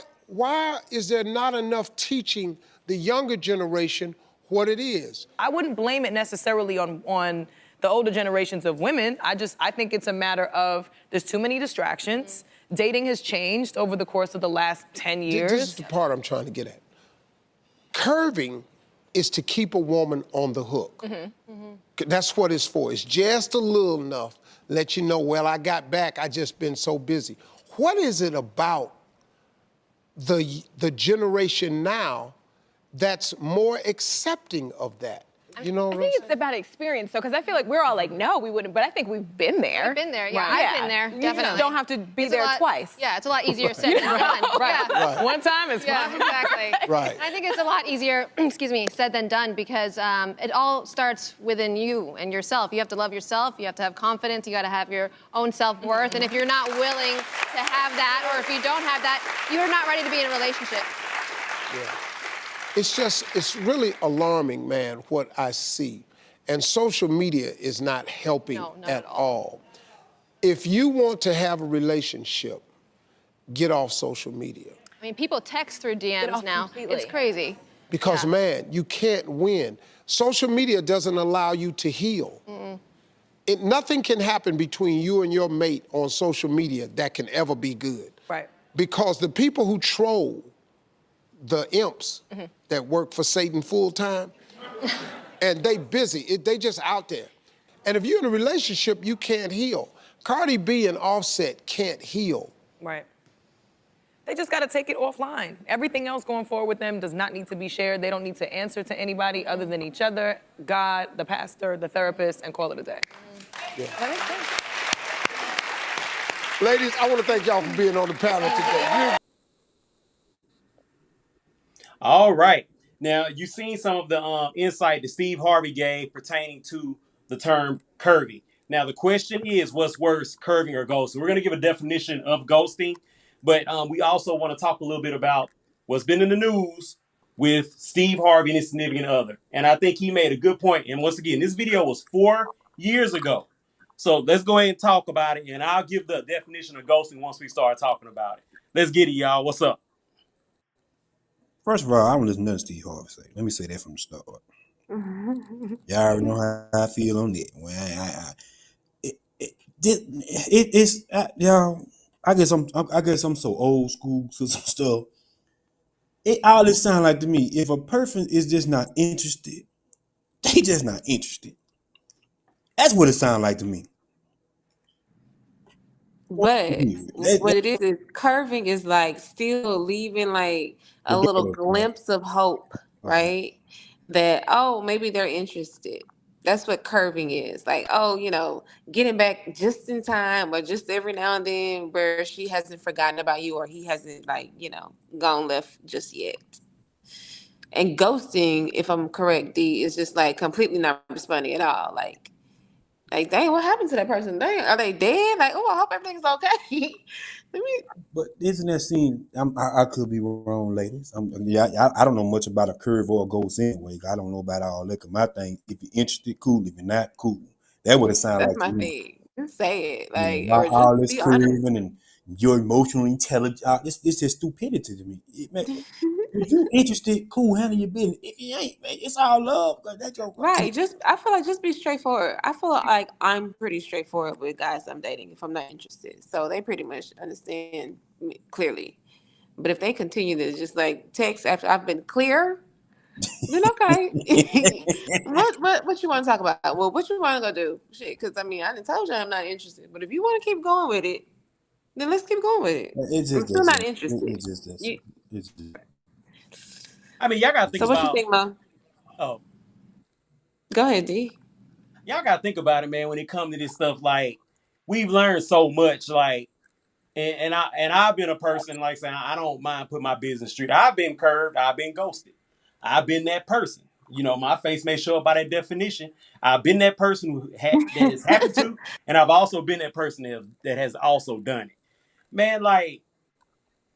is there not enough teaching the younger generation what it is? I wouldn't blame it necessarily on the older generations of women. I think it's a matter of there's too many distractions. Dating has changed over the course of the last 10 years. This is the part I'm trying to get at. Curving is to keep a woman on the hook. That's what it's for. It's just a little enough, let you know, well, I got back, I just been so busy. What is it about the generation now that's more accepting of that. You know what I I'm think saying? it's about experience, though, because I feel like we're all like, no, we wouldn't, but I think we've been there. I've been there. Yeah, Right. I've been there. You Definitely. just don't have to be It's a there lot- twice. Yeah, it's a lot easier said than done. Right. Yeah. One time is Yeah, fine. exactly. Right. I think it's a lot easier, excuse me, said than done because it all starts within you and yourself. You have to love yourself. You have to have confidence. You got to have your own self-worth. And if you're not willing to have that, or if you don't have that, you're not ready to be in a relationship. It's really alarming, man, what I see. And social media is not helping No, not at at all. If you want to have a relationship, get off social media. I mean, people text through DMs off now. completely. It's crazy. Because, Yeah. man, you can't win. Social media doesn't allow you to heal. Nothing can happen between you and your mate on social media that can ever be good. Right. Because the people who troll the imps that work for Satan full time, and they busy, they just out there. And if you're in a relationship, you can't heal. Cardi B and Offset can't heal. Right. They just got to take it offline. Everything else going forward with them does not need to be shared. They don't need to answer to anybody other than each other, God, the pastor, the therapist, and call it a day. That makes sense. Ladies, I want to thank y'all for being on the panel today. All right. Now, you've seen some of the insight that Steve Harvey gave pertaining to the term curvy. Now, the question is, what's worse, curving or ghosting? We're going to give a definition of ghosting, but we also want to talk a little bit about what's been in the news with Steve Harvey and his significant other. And I think he made a good point. And once again, this video was 4 years ago. So let's go ahead and talk about it, and I'll give the definition of ghosting once we start talking about it. Let's get it, y'all. What's up? First of all, I don't listen to nothing Steve Harvey say. Let me say that from the start. Y'all already know how I feel on that. Well, y'all. I guess I'm so old school to some stuff. It all it sound like to me. If a person is just not interested, they just not interested. That's what it sound like to me. But what it is curving is like still leaving like a little glimpse of hope, right? That, oh, maybe they're interested. That's what curving is. Like, oh, getting back just in time or just every now and then where she hasn't forgotten about you or he hasn't gone left just yet. And ghosting, if I'm correct, D, is just like completely not responding at all. Like, dang, what happened to that person? Dang, are they dead? Like, oh, I hope everything's okay. But isn't that scene? I could be wrong, ladies. I don't know much about a curve or a ghost anyway. I don't know about all that. 'Cause my thing, if you're interested, cool. If you're not, cool. That would it sound That's like my to me. thing. Just say it, like, Not or all just this be honest. curving and you're emotionally intelligent. It's just stupidity to me. If you're interested, cool. Handle your business. If you ain't, man, it's all love. 'Cause that's your Right. I feel like just be straightforward. I feel like I'm pretty straightforward with guys I'm dating if I'm not interested. So they pretty much understand me clearly. But if they continue to just like text after I've been clear, then okay. What you want to talk about? Well, what you want to go do? Shit, because I done told you I'm not interested. But if you want to keep going with it, then let's keep going with it. It's I'm just still not that. interested. It's just that. You- It's just, I mean, y'all got to think So what you about. think, Mo? Oh, Go ahead, D. y'all got to think about it, man. When it comes to this stuff, like we've learned so much, like, and I've been a person like saying I don't mind putting my business straight. I've been curved. I've been ghosted. I've been that person. My face may show up by that definition. I've been that person that has happened to, and I've also been that person that has also done it. Man, like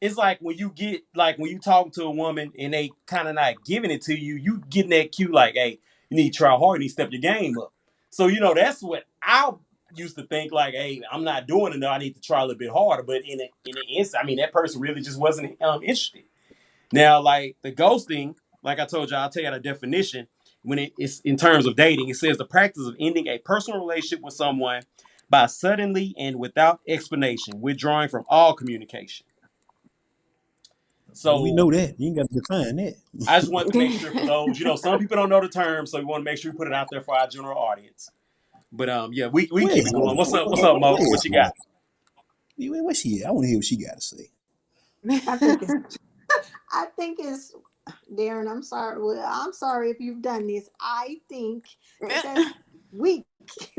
it's like when you talk to a woman and they kind of not giving it to you, you getting that cue like, hey, you need to try hard, you need to step your game up. So that's what I used to think like, hey, I'm not doing enough, I need to try a little bit harder. But in an instant, that person really just wasn't interested. Now, like the ghosting, like I told you, I'll tell you the definition. When it's in terms of dating, it says the practice of ending a personal relationship with someone by suddenly and without explanation, withdrawing from all communication. So we know that. You ain't got to define that. I just wanted to make sure for those, some people don't know the term, so we want to make sure we put it out there for our general audience. But yeah, we keep it going. What's up, Mo? What you got? Where's she at? I want to hear what she got to say. I think it's I think it's Darren. I'm sorry. Well, I'm sorry if you've done this. I think that that's weak.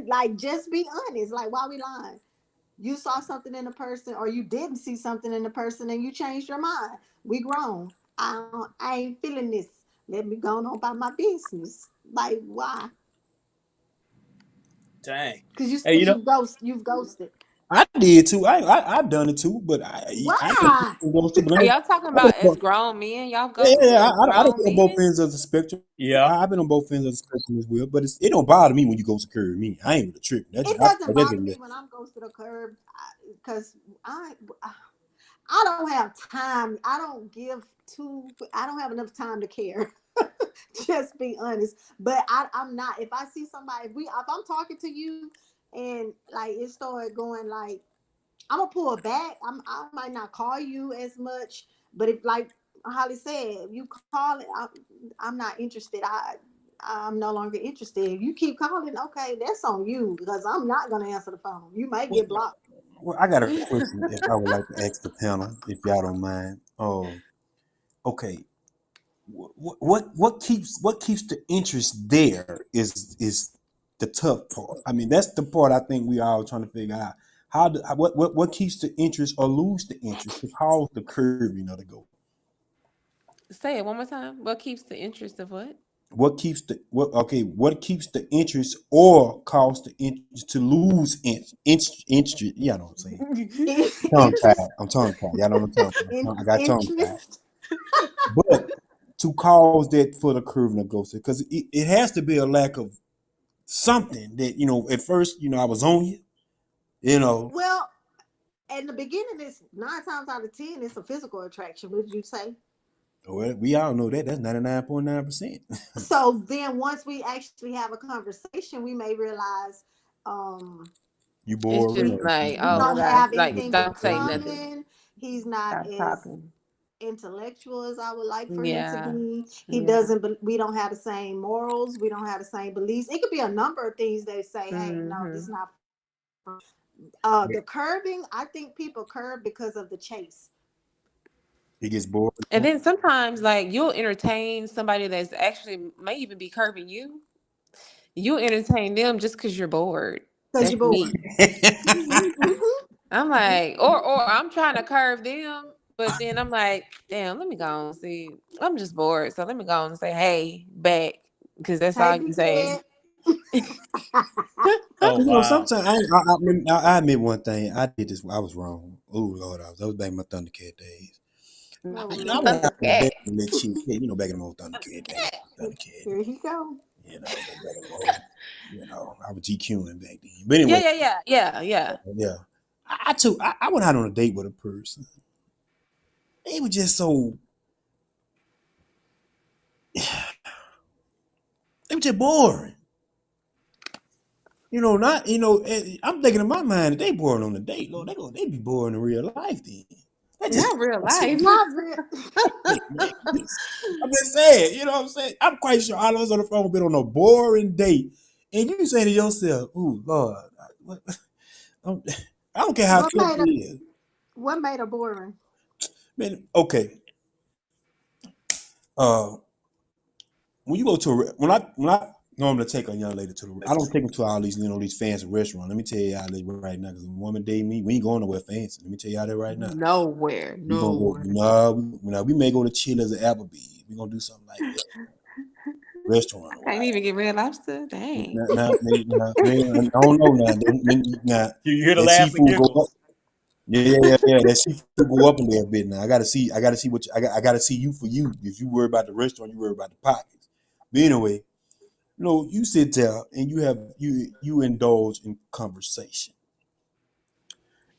Like, just be honest. Like, why we lying? You saw something in a person, or you didn't see something in the person, and you changed your mind. We grown. I ain't feeling this. Let me go on about my business. Like, why? Dang. Because you Hey, said you've ghosted. I did too. I've done it too, but I Why? ain't those two. But Are y'all talking about as grown men? Y'all ghosted as I done grown been on both men? ends of the spectrum. yeah. I've been on both ends of the spectrum as well. But it don't bother me when you go secure me. I ain't with the trick. It doesn't That's bother just me when I'm ghosted or curved, because I don't have time. I don't have enough time to care. Just be honest. But I'm not. If I see somebody, if I'm talking to you and like it started going like, I'm gonna pull back. I might not call you as much, but if, like Holly said, if you call it, I'm not interested. I'm no longer interested. If you keep calling, okay, that's on you, because I'm not gonna answer the phone. You might get blocked. well, I got a question if I would like to ask the panel, if y'all don't mind. Okay. What keeps the interest there is the tough part. I mean, that's the part I think we all trying to figure out. What keeps the interest or lose the interest to cause the curving of the goal? Say it one more time. What keeps the interest of what? What keeps the interest or cause the interest to lose interest? Yeah, I know what I'm saying. Tongue tied. Interest, I'm tongue tied. Y'all know what I'm talking about. I got tongue tied. interest. But to cause that for the curve and the ghost, because it has to be a lack of something that, at first, I was on you, you know. Well, in the beginning, it's 9 times out of 10, it's a physical attraction. Would you say? Well, we all know that. That's 99.9%. So then, once we actually have a conversation, we may realize, You It's boring just or like, we oh my don't gosh, have like anything in don't say you nothing. common. He's not Stop as talking. intellectual as I would like for him to Yeah. be. He Yeah. doesn't. We don't have the same morals. We don't have the same beliefs. It could be a number of things that say, "Hey, no, this Hmm. is not." The curbing. I think people curb because of the chase. He gets bored. And then sometimes like you'll entertain somebody that's actually may even be curbing you. You'll entertain them just because you're bored. Because you're That's bored. me. I'm like, or I'm trying to curve them, but then I'm like, damn, let me go and see. I'm just bored, so let me go and say, hey, back, because that's Hey, all you big say. head. Oh wow. Sometimes I admit one thing. I did this. I was wrong. Oh Lord, I was back in my Thundercat days. Oh I went Lord. out in the Thundercat. back and let chick, back in the old Thundercat days. Thundercat. Here he go. Back in the old, I was GQing back then. But Yeah, anyway, yeah, yeah, yeah, yeah. yeah. I went out on a date with a person. They were just so they were just boring. Not I'm thinking in my mind that they boring on the date. Lord, they be boring in real life then. That just Not real life. Not real. man, I'm just saying, you know what I'm saying? I'm quite sure all of us on the phone been on a boring date. And you say to yourself, ooh, Lord, what, I'm- I don't care how what simple made it her is. what made her boring? Man, okay. Uh, when you go to when I normally take a young lady to I don't take them to all these these fancy restaurants. Let me tell y'all this right now, because when a woman date me, we ain't going nowhere fancy. Let me tell y'all that right now. Nowhere, We gonna go nowhere. no, we may go to Chili's or Applebee's. We gonna do something like that, I restaurant can't wise. even get red lobster. Dang. I don't know now. Now You hear the that laughs and seafood go up. giggles. Yeah. That seafood go up a little bit now. I gotta see I gotta see you for you. If you worry about the restaurant, you worry about the pockets. But anyway, you sit there and you indulge in conversation.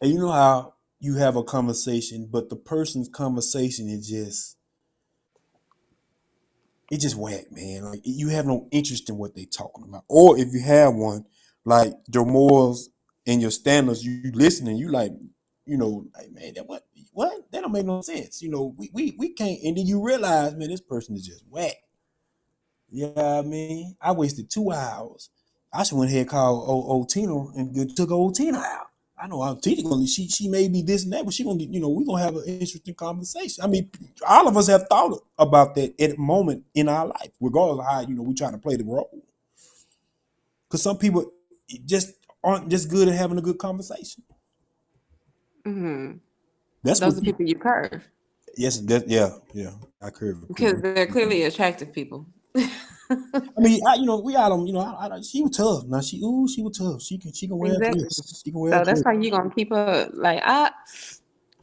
And you know how you have a conversation, but the person's conversation is just whack, man. Like you have no interest in what they talking about. Or if you have one, like your morals and your standards, you listening, you like, like, man, what? That don't make no sense. We can't, and then you realize, man, this person is just whack. Yeah, what I mean, I wasted 2 hours. I should went ahead and called old Tino and took old Tina out. I know I'm teaching. She may be this and that, but she gonna get, we're gonna have an interesting conversation. I mean, all of us have thought about that at a moment in our life, regardless of how we trying to play the role. Because some people just aren't just good at having a good conversation. Mm-hmm. That's Those what are people you curve yes, yeah. I curve. because they're clearly attractive people. I mean, we out on, she was tough. Now she was tough. She can wear a Exactly. dress. She can wear a So that's dress. how you gonna keep her like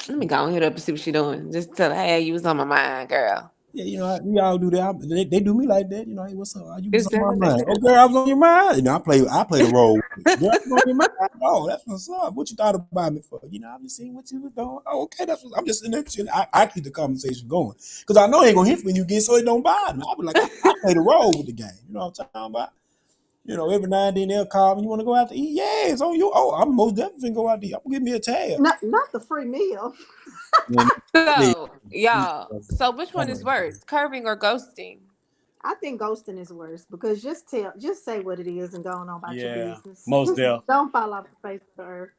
let me go and hit up and see what she doing. Just tell her, hey, you was on my mind, girl. Yeah, we all do that. They do me like that. Hey, what's up? You was Is on that my what they mind. do? Oh, girl, I was on your mind. I play the role. Girl, I was on your mind. Oh, that's what's up. What you thought about me for? I've been seeing what you was doing. Oh, okay, that's what I'm just in there. I keep the conversation going because I know I ain't gonna hit when you get, so it don't bother me. I be like, I play the role with the game. You know what I'm talking about? Every now and then they'll call me. You want to go out to eat? Yeah, it's on you. Oh, I'm most definitely gonna go out to eat. I'm gonna give me a tab. Not the free meal. Man, So, please, y'all, so which one is worse, curving or ghosting? I think ghosting is worse because just say what it is and go on about your Yeah, business. most Just deaf. don't fall off the face of the earth.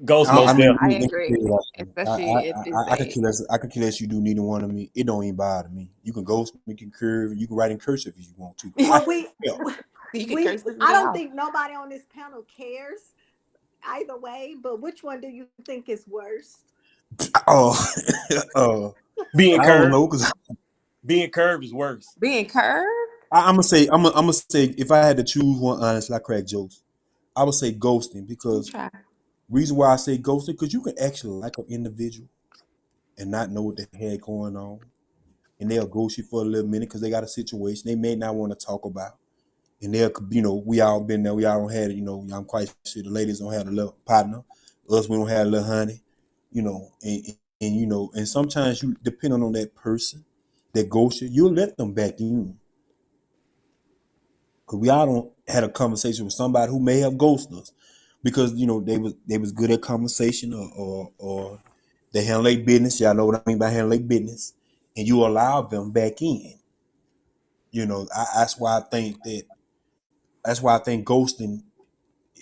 Ghost I most mean, deaf. I let me tell agree, you like this. especially if it's I could a. care less. I could care less. You do neither one of me. It don't even bother me. You can ghost, you can curve, you can write in cursive if you want to. Well, You can we curse and I get don't off. think nobody on this panel cares either way. But which one do you think is worse? Oh, uh, Being I don't curved. know because Being curved is worse. Being curved? I'm gonna say I'm gonna say if I had to choose one, honestly, I crack jokes. I would say ghosting You because try. reason why I say ghosting because you can actually like an individual and not know what the heck going on, and they'll ghost you for a little minute because they got a situation they may not want to talk about. And they'll, we all been there. We all don't have, I'm quite sure the ladies don't have a little partner. Us, we don't have a little honey, and sometimes you, depending on that person that ghosts you, you'll let them back in. Because we all don't had a conversation with somebody who may have ghosted us because, they was good at conversation or they handle their business. Y'all know what I mean by handle their business. And you allow them back in. That's why I think ghosting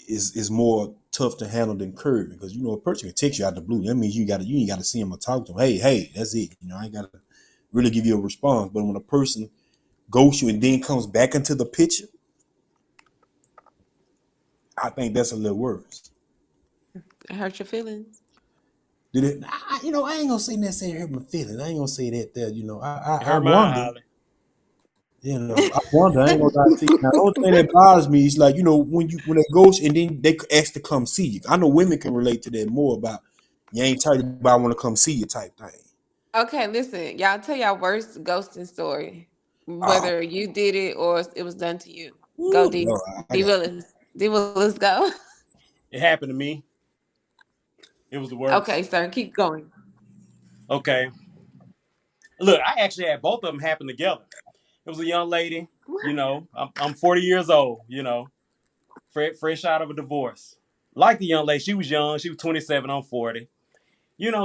is more tough to handle than curving because a person can text you out the blue. That means you ain't gotta see him or talk to him. Hey, that's it. I ain't gotta really give you a response. But when a person ghosts you and then comes back into the picture, I think that's a little worse. It hurt your feelings. Did it? I ain't gonna say necessarily hurt my feelings. I ain't gonna say that. It I hurt mine, wonder. Holly. I wonder. I ain't gonna lie to you. Now, the only thing that bothers me is like when they ghost and then they ask to come see you. I know women can relate to that more about you ain't telling me about I want to come see you type thing. Okay, listen, y'all tell y'all worst ghosting story, Oh, whether you did it or it was done to you. Go ooh, D. Lord, I D got Willis. D Willis, go. It happened to me. It was the worst. Okay, sir, keep going. Okay. Look, I actually had both of them happen together. It was a young lady. I'm 40 years old. Fresh out of a divorce. Like the young lady, she was young. She was 27. I'm 40.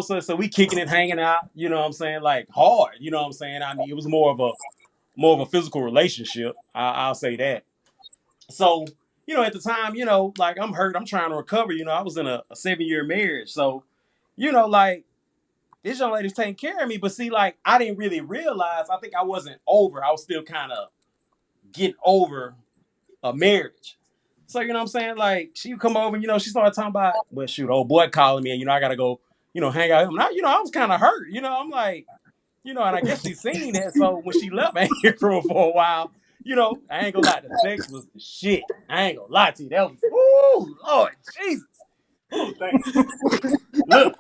So we kicking it, hanging out. You know what I'm saying? Like hard. You know what I'm saying? I mean, it was more of a physical relationship. I'll say that. So at the time, like I'm hurt. I'm trying to recover. I was in a 7-year marriage. So like this young lady's taking care of me. But see, like I didn't really realize. I think I wasn't over. I was still kind of getting over a marriage. So you know what I'm saying? Like she would come over and she started talking about, well shoot, old boy calling me and I gotta go, hang out with him. I was kind of hurt. I'm like, and I guess she seen that. So when she left, I ain't hear from her for a while. I ain't gonna lie, the sex was the shit. I ain't gonna lie to you. That was Lord Jesus. Thank you. Look,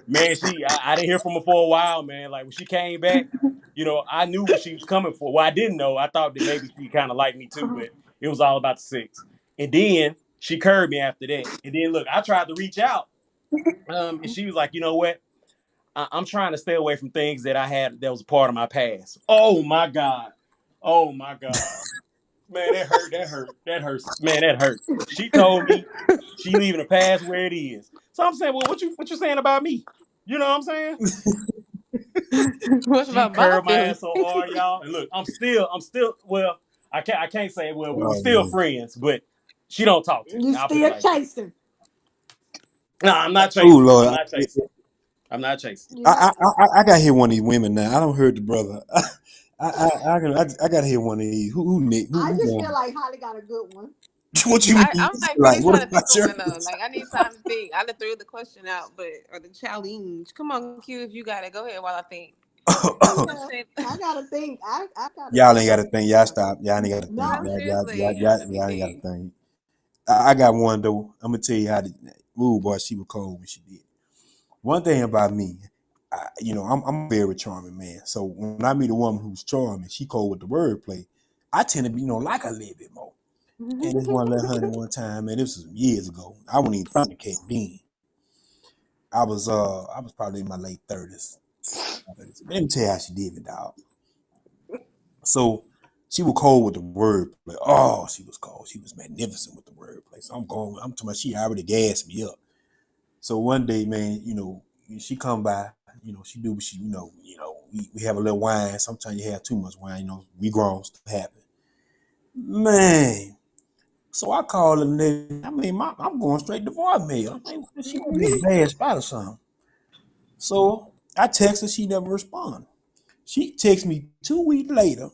man, I didn't hear from her for a while, man. Like when she came back, I knew what she was coming for. Well, I didn't know. I thought that maybe she kind of liked me too, but it was all about the sex. And then she curved me after that. And then look, I tried to reach out, and she was like, you know what? I'm trying to stay away from things that I had that was a part of my past. Oh my God. Oh my God. Man, that hurt. That hurt. That hurts. Man, that hurt. She told me she leaving the past where it is. So I'm saying, well, what you saying about me? You know what I'm saying? What She about my curved my feelings? ass so hard, y'all. And look, I'm still. Well, I can't say well. We were oh still man. friends, but she don't talk to me. You I'll put it still like that. chasing. No, I'm not Oh chasing. I'm Lord, not chasing. I'm not chasing. You know, I got to hear one of these women now. I don't heard the brother. I got to hear one of these. Who Nick? I Who just feel won? like Holly got a good one. What you mean? I'm like Like really what trying to think about of your? one though. Like I need time to think. I done threw the question out, but or the challenge. Come on, Q, if you got it, go ahead while I think. What Yeah, question? I gotta think. I gotta Y'all think ain't got to of think. Y'all one. stop. Y'all ain't got to think. No, No, seriously. Let me Y'all ain't got to think. think. I got one though. I'm gonna tell you how to. Ooh, boy, she was cold when she did. One thing about me, I'm a very charming man. So when I meet a woman who's charming, she cold with the wordplay. I tend to be, like a little bit more. And this one little honey one time, man, this was years ago. I wasn't even trying to catch bean. I was probably in my late 30s. Let me tell you how she did me, dog. So she was cold with the wordplay. Oh, she was cold. She was magnificent with the wordplay. So I'm talking about she already gassed me up. So one day, man, she come by, she do what she, we have a little wine. Sometimes you have too much wine, we grown, stuff happen. Man. So I called her, and I mean, I'm going straight to voicemail. I'm like, she must be in a bad spot or something. So I text her, she never responded. She texted me 2 weeks later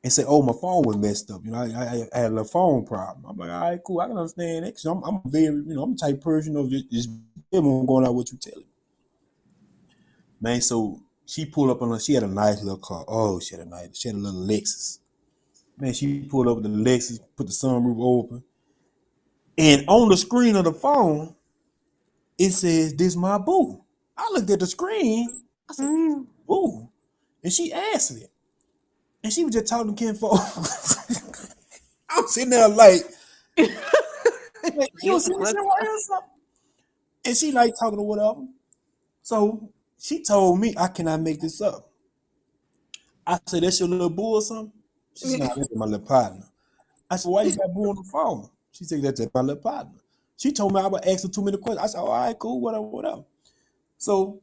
and said, "Oh, my phone was messed up. I had a little phone problem." I'm like, "All right, cool. I can understand that because I'm very, I'm the type of person, just going out what you tell me." Man, so she pulled up on her. She had a nice little car. Oh, she had a little Lexus. Man, she pulled up with the Lexus, put the sunroof open, and on the screen of the phone, it says, "This my boo." I looked at the screen. I said, Mm. "Boo," and she answered it, and she was just talking to Ken folk. I'm sitting there like you was You sitting was right here or something, and she like talking to whatever. So she told me, "I cannot make this up." I said, "That's your little boo or something?" She said, "Nah, that's my little partner." I said, "Why you got boo on the phone?" She said, "That's my little partner." She told me I would ask her too many questions. I said, "All right, cool, whatever, whatever." So,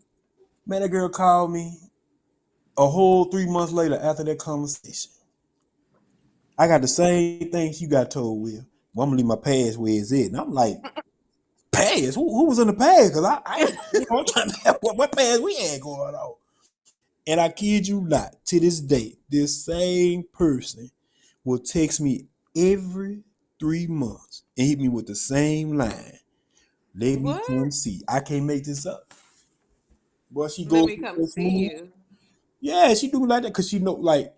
man, that girl called me a whole 3 months later after that conversation. I got the same things you got told with. Well, I'm gonna leave my past where it's at. And I'm like, past? Who was in the past? Because I'm trying to have what past we had going on. And I kid you not, to this day, this same person will text me every 3 months and hit me with the same line. Let me what? come see. I can't make this up. Boy, she Let goes me come so see smooth. you. Yeah, she do me like that because she know, like,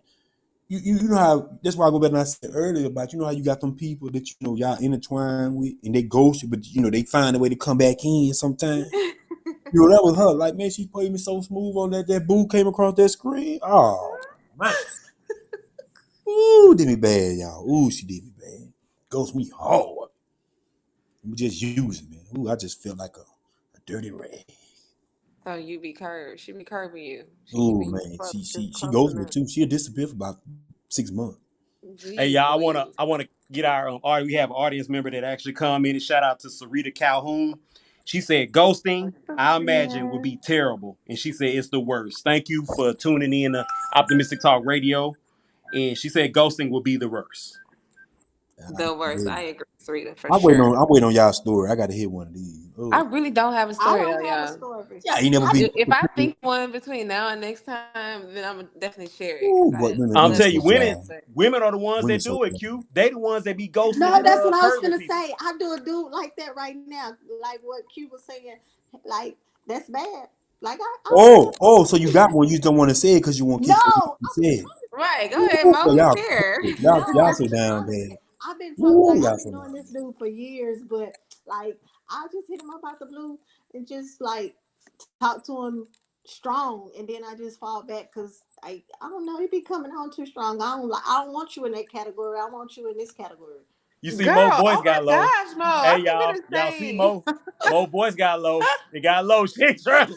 you know how, that's why I go back and I said earlier about, how you got them people that, y'all intertwine with and they ghost you, but, they find a way to come back in sometimes. That was her. Like, man, she played me so smooth on that boo came across that screen. Oh, man. Ooh, did me bad, y'all. Ooh, she did me bad. Ghost me hard. We just use it, man. Ooh, I just felt like a dirty rag. So you be curved. She be curving you. She Ooh, keeping you man. up just She close goes me enough. too. She'll disappear for about 6 months. Hey, Jeez y'all, Louise. I wanna get our we have an audience member that actually commented. Shout out to Sarita Calhoun. She said ghosting, I imagine, would be terrible, and she said it's the worst. Thank you for tuning in to Optimistic Talk Radio, and she said ghosting will be the worst. The worst. I agree, Sarita, for I'm waiting sure. on y'all story. I gotta hear one of these. I Oh, really don't have a I story though, don't have a y'all. story. yeah, ain't never I been. If I think one between now and next time, then I'm gonna definitely share it Ooh, because boy, I I'm love telling so you, to women share. dry. But women are the ones Women that so do it. dry. Q. They the ones that be ghosting No, and that's what I was curving gonna people. say. I do a dude like that right now, like what Q was saying. Like that's bad. Like I don't do. So you got one. You just don't want to say it because you won't No, catch what you I've been said. talking to right, go him. ahead, Ooh, boy, Mo. y'all, Share. No, y'all I'm so being down honest. bad. I've been talking Ooh, like y'all I've so been knowing down this bad. dude for years, but like I just hit him up out the blue and just like talk to him strong, and then I just fall back because I don't know, he be coming on too strong. I don't want you in that category. I want you in this category. You see, Mo Girl, voice oh my got low. gosh, Mo. I Hey, think we're y'all see the Mo? Mo voice got low. It got low. She ain't trying.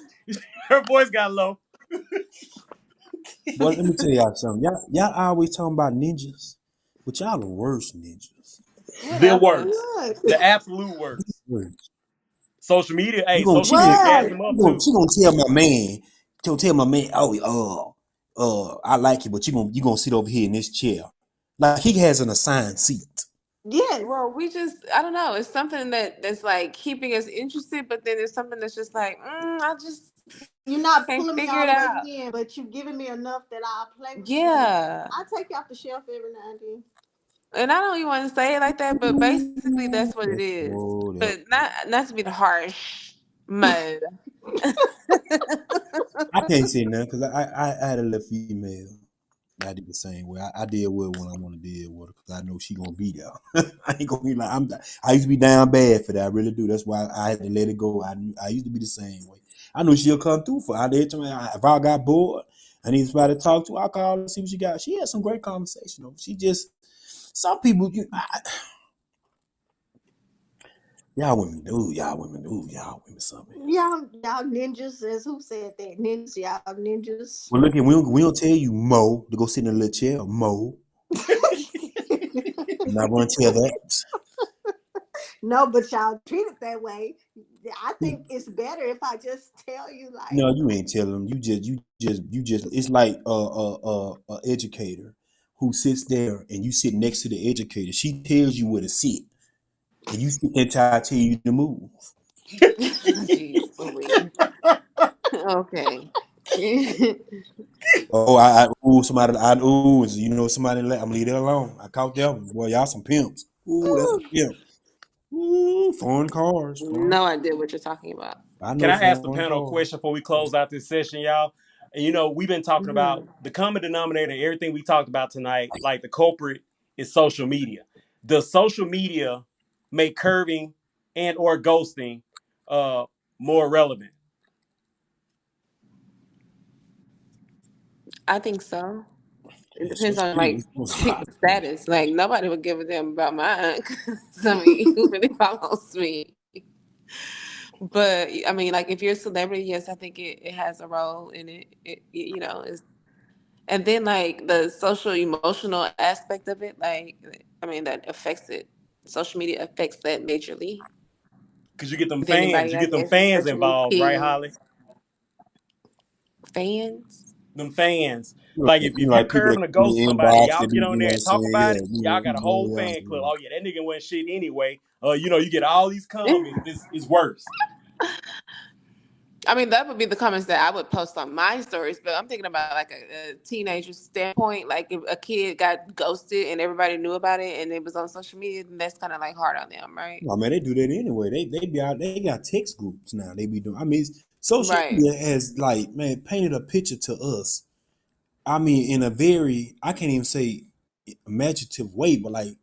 Her voice got low. Boy, let me tell y'all something. Y'all always talking about ninjas, but y'all the worst ninjas. same. The For Whatever. worst. what? The absolute worst. Worst. Social media. Hey, You gonna social she media gonna gas What? them up too. she gonna tell my man, tell my man, oh, I like you, but you gonna sit over here in this chair, like he has an assigned seat. Yes. Well, I don't know. It's something that's like keeping us interested, but then there's something that's just like, I just You're not can't pulling me figure all it the way out. in, but you giving me enough that I'll play with you. And Yeah. I take you off the shelf every now and then. And I don't even want to say it like that, but basically that's what it is. Oh, that. But not to be the harsh mode. I can't say nothing because I had a little female. I did the same way. I deal with her when I want to deal with her because I know she gonna be there. I ain't gonna be like I used to be down bad for that. I really do. That's why I had to let it go. I used to be the same way. I knew she'll come through for. If I got bored, I need somebody to talk to. I call her and see what she got. She had some great conversation. Though. She just some people. Y'all women something else. Y'all ninjas, as who said that? Ninjas, y'all ninjas. Well, look, we don't tell you Mo to go sit in a little chair. Mo, I'm not gonna tell that. No, but y'all treat it that way. I think it's better if I just tell you, like, No, you ain't telling them. You just. It's like a educator who sits there and you sit next to the educator. She tells you where to sit, and you sit there till I tell you to move. Jeez, Louise. Okay. Oh, somebody. Somebody. I'm gonna leave that alone. I caught that one. Boy, y'all some pimps. Ooh, that's a pimp. Ooh, foreign cars. No idea what you're talking about. I Can know I ask the foreign panel a cars. question before we close out this session, y'all? And we've been talking about Hmm. the common denominator, everything we talked about tonight, like the culprit is social media. Does social media make curving and or ghosting uh more relevant? I think so. It Yeah, depends social on media. like people's status. Like nobody would give a damn about my aunt. 'Cause, I mean, who really follows me? But I mean, like if you're a celebrity, yes, I think it has a role in it. Is and then like the social emotional aspect of it, like I mean, that affects it. Social media affects that majorly. Because you get them With fans, anybody, you I get them guess, fans especially involved, right, Holly? kids, fans. Them fans. Like if you Like people that curving a come in ghost the somebody, inbox y'all and get on you know there what I'm and talk saying? about Yeah, it, y'all got a whole fan club. Oh yeah, that nigga wasn't shit anyway. You get all these comments. It's worse. I mean, that would be the comments that I would post on my stories, but I'm thinking about like a teenager standpoint. Like if a kid got ghosted and everybody knew about it and it was on social media, then that's kind of like hard on them, right? oh man, they do that anyway. They be out. They got text groups now. They be doing. I mean, social Right. media has like man painted a picture to us. I mean, in a very I can't even say imaginative way, but like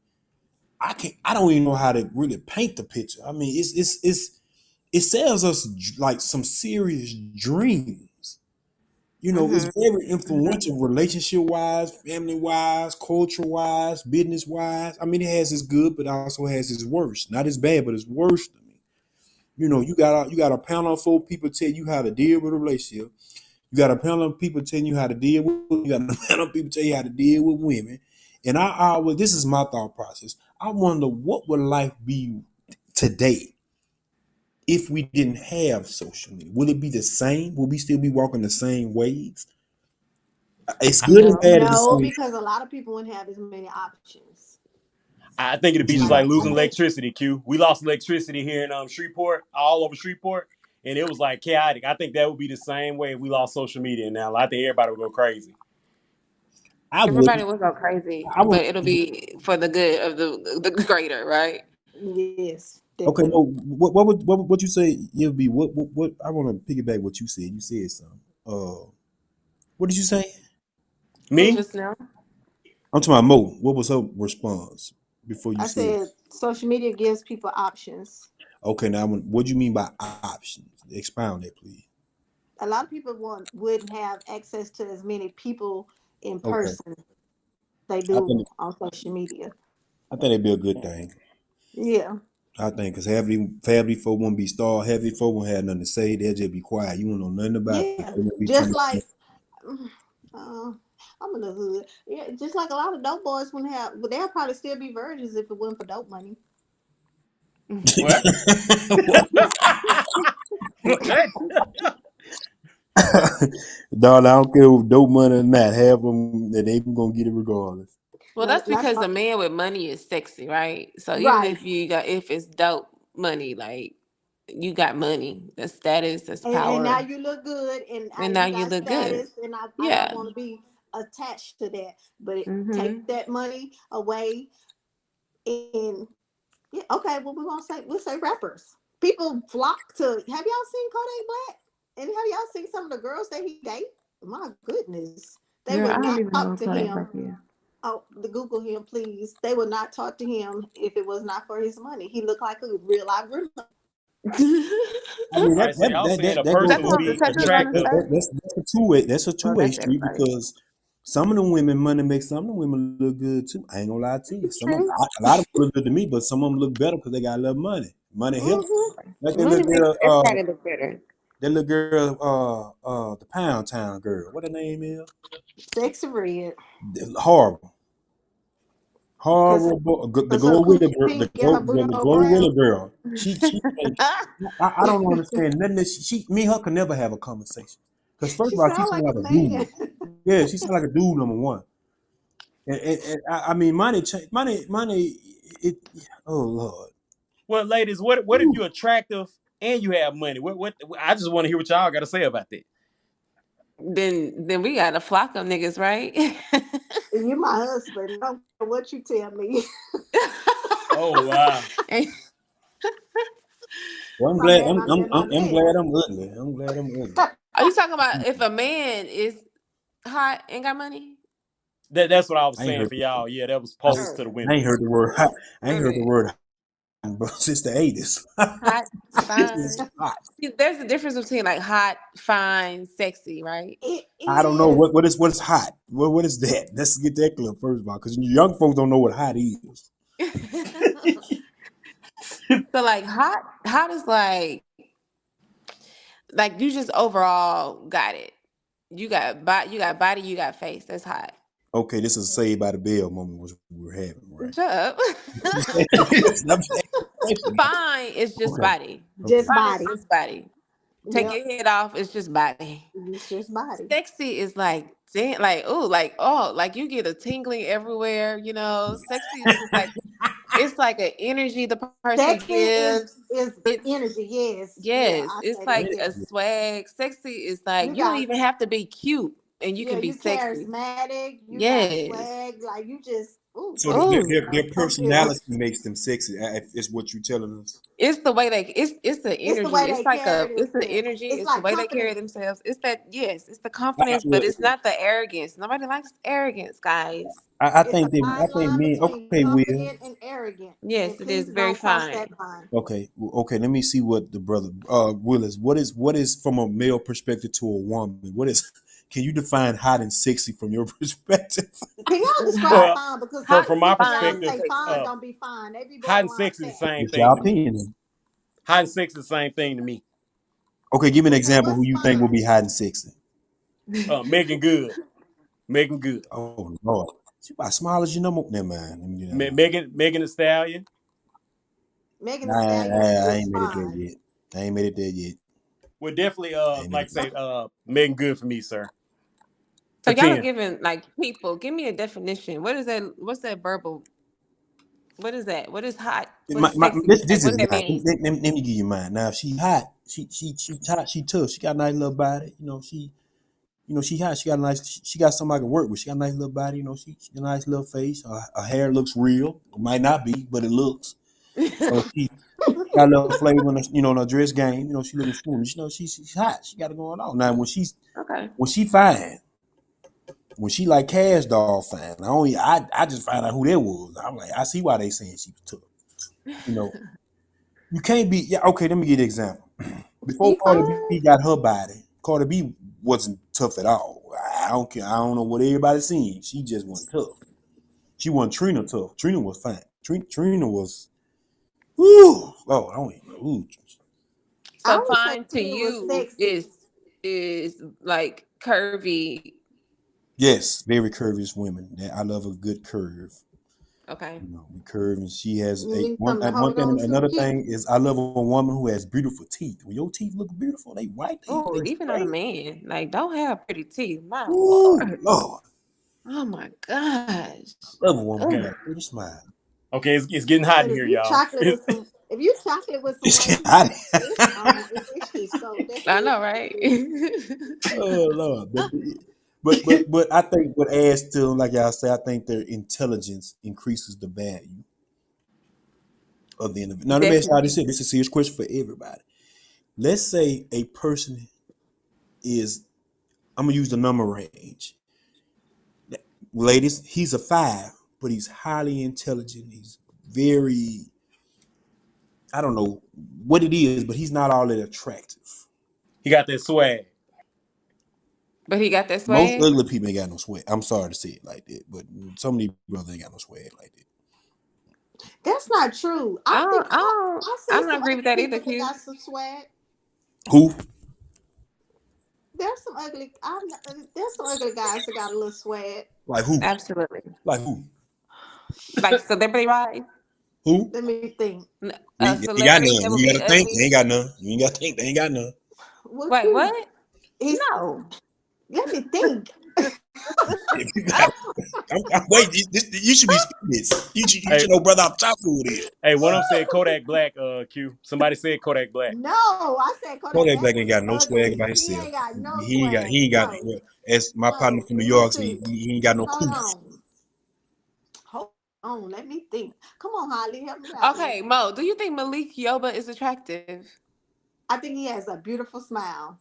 I can't. I don't even know how to really paint the picture. I mean, it sells us like some serious dreams. It's Mm-hmm. very influential relationship wise, family wise, culture wise, business wise. I mean, it has its good, but also has its worst. Not as bad, but it's worse to me. You got a panel of four people tell you how to deal with a relationship. You got a panel of people telling you how to deal with. You got a panel of people tell you how to deal with women. And I always, this is my thought process. I wonder what would life be today if we didn't have social media? Will it be the same? Will we still be walking the same ways? It's good and No. bad at the no, same. because a lot of people wouldn't have as many options. I think it'd What be you just mean by like Like, I losing that? think, electricity. Q. We lost electricity here in Shreveport, all over Shreveport, and it was like chaotic. I think that would be the same way if we lost social media now. I think everybody would go crazy. I Everybody wouldn't. will go crazy, I but wouldn't. it'll be for the good of the greater, right? yes, Okay, definitely. no. What you say? It'll be what? I want to piggyback what you said. You said something. What did you say? Who Me? just now? I'm talking about Mo. What was her response before you I said? said social media gives people options. Okay, now what do you mean by options? Expound that, please. A lot of people wouldn't have access to as many people in Okay, person they I do think on social media. I think it'd be a good thing. Yeah. I think because family folk won't be starved, heavy folk won't have nothing to say. They'll just be quiet. You won't know nothing about it. Yeah. They won't be Just trying like to. uh, I'm in the hood. Yeah, just like a lot of dope boys wouldn't have, but they'll probably still be virgins if it wasn't for dope money. What? What? Dog, I don't care if dope money or not. Half of them, they even gonna get it regardless. Well, that's Let's because go. a man with money is sexy, right? So even Right. if it's dope money, like you got money, that's status, that's And now power, you look good, and and now you you got look good. status, and I don't Yeah. want to be attached to that. But take Mhm. that money away, and yeah, okay. Well, we'll say rappers. People flock to. Have y'all seen Kodak Black? And have y'all seen some of the girls that he date? My goodness, they Girl, would I don't not even know talk what to Kodak him. Black is. Oh, the Google him, please. They would not talk to him if it was not for his money. He looked like a real life criminal. I mean All right, so y'all saying a that goes That's person the would one with be the tattoo on his attractive. face. that's a two-way Well, way that's street everybody. because some of them women money makes some of them women look good too. I ain't gonna lie to you. Some of True. a lot of them look good to me, but some of them look better because they got a little money. Money helps. Mm-hmm. Like Money makes everybody look better. that little girl, the Pound Town girl. What her name is? Sexy red. Horrible, Cause, horrible. The cause her Glorilla coochie girl, pink and her booty the hole brown. Glorilla girl. I don't understand nothing. That me, and her could never have a conversation. Because first She of all, she sound sound like like a a man. dude. Yeah, she sound like a dude. Number one, and I mean, money. It. Oh Lord. Well, ladies, what if you're attractive and you have money? What? I just want to hear what y'all got to say about that. Then we got a flock of niggas, right? You my husband. I don't care what you tell me. Oh wow. And- Well, My man, my man, my I'm man. glad I'm ugly. I'm glad I'm ugly. Are you talking about if a man is hot and got money? That's what I was I ain't saying heard. for y'all. Yeah, that was I, posed to the I women. ain't heard the word hot. I ain't heard the Right. word hot, bro, since the 80s. Hot, This is fine. hot. See, there's a difference between like hot, fine, sexy, right? It I don't know is. what is hot. What is that? Let's get that clear first of all, because young folks don't know what hot is. So like hot is like you just overall got it. You got body, you got face. That's hot. Okay, this is a Saved by the Bell moment which we were having, right? Shut up. I'm saying, Fine is just okay, body. okay. Just Fine is body. just body. Take Yep. your head off, it's just body. It's just body. Sexy is like damn, like oh, like oh, like you get a tingling everywhere. Sexy is just like it's like an energy the person Sexy gives. is It's energy. Yes. Yeah, yes, I it's say that like too. a swag. Sexy is like You you don't got even have to be cute, and you yeah, can be you sexy. charismatic, you got Yes. swag, like you just ooh, So sexy Oh, girl. their Come here. personality makes them sexy. Is what you're telling us. it's the way it's the It's the energy. way It's they like carry it's the themselves. energy. It's It's the like way they carry confidence. themselves. It's that yes, it's the I, confidence, but well, it's not the arrogance. Nobody likes arrogance, guys. I It's a think fine line men. between Okay, Will. confident and arrogant. And Yes, it is please very don't cross that fine. line. Okay, okay. Let me see what the brother Willis. What is from a male perspective to a woman? What is? Can you define hot and sexy from your perspective? Can y'all describe Hot, Well, fine? Because some hot, from my people, when y'all fine, perspective, say fine, sexy. don't be fine. They be hot and borderline sex is the fat. same It's your thing to me. opinion. Hot and sex is the same thing to me. Okay, give me an Okay, example who what's you think will fine? be hot and sexy. Megan Good, Megan Good, Oh Lord, she about small as your number. Never mind. Let me get that alone. Megan the Stallion. Megan Thee Nah, Stallion I is ain't made it there fine. yet. I ain't made it there yet. Well, definitely, I ain't made like it I there. say, Megan Good for me, sir. So A y'all are 10. giving like people. Give me a definition. What is that? What's that verbal? What is that? What is hot? What is sexy? Like This what is does that mine. mean? Let me give you mine. Now, if she hot, she hot, she tough. She got a nice little body. She hot. She got a nice. She got somebody I can work with. She got a nice little body. She got a nice little face. Her hair looks real. It might not be, but it looks. So she got a little flavor in her dress game. She looking smooth. She's hot. She got it going on. Now Okay. when she fine, when she like Cash Doll fine, I just found out who that was. I'm like, I see why they saying she was tough. You know, you can't be. Yeah, okay. Let me give you an example. Before She Cardi fine. B got her body, Cardi B wasn't tough at all. I don't care. I don't know what everybody's seeing. She just wasn't tough. She wasn't Trina tough. Trina was fine. Trina was. Ooh, oh, I don't even know. Ooh. I So would say fine to Trina was you sexy. is like curvy. Yes, very curvish women. I love a good curve. Okay. The curve, and she has You a need one. something to One hold thing, on to. another Keep. thing is I love a woman who has beautiful teeth. When your teeth look beautiful, they white, they Oh, even on a straight. man, like don't have pretty teeth. My Ooh, lord. Lord. Oh my gosh. Love a woman who Ugh. Okay. got a pretty smile. Okay, it's getting hot But in here, y'all. if you chocolate with some It's white people, hot. it's it's just so I that's know, right? Oh Lord, but I think what adds to, like y'all say, I think their intelligence increases the value of the individual. Now let me ask y'all this Definitely. here. This is a serious question for everybody. Let's say a person is, I'm gonna use the number range. Ladies, he's a 5, but he's highly intelligent. He's very, I don't know what it is, but he's not all that attractive. He got that swag. But he got that Most swag. ugly people ain't got no swag. I'm sorry to say it like that, but some of these brothers ain't got no swag like that. not true. I I think don't, I don't, I I see don't some agree other with that either, people that Q. got some swag. Who? There's some ugly. There's some ugly guys that got a little swag. Like who? Absolutely. Like who? Like celebrity wise. Who? Let me think. A You ain't got celebrity none. that would You be gotta think. They ugly. ain't got none. You ain't gotta think. They ain't got none. What Wait, you? what? He's. No. Let me think. If you got, I'm wait. You should be speaking this. You Hey, should know, brother. I'm talking who it is. hey, one of them said Kodak Black. Q. Somebody said Kodak Black. No, I said Kodak Kodak Black Black ain't was got no swag ugly. about He himself. ain't got no He ain't got. swag. He ain't got. No, As my partner no. from New Let me York, see. he ain't got no Hold cooties. on. Hold on. Let me think. Come on, Holly, help me out here. Okay, Mo, do you think Malik Yoba is attractive? I think he has a beautiful smile.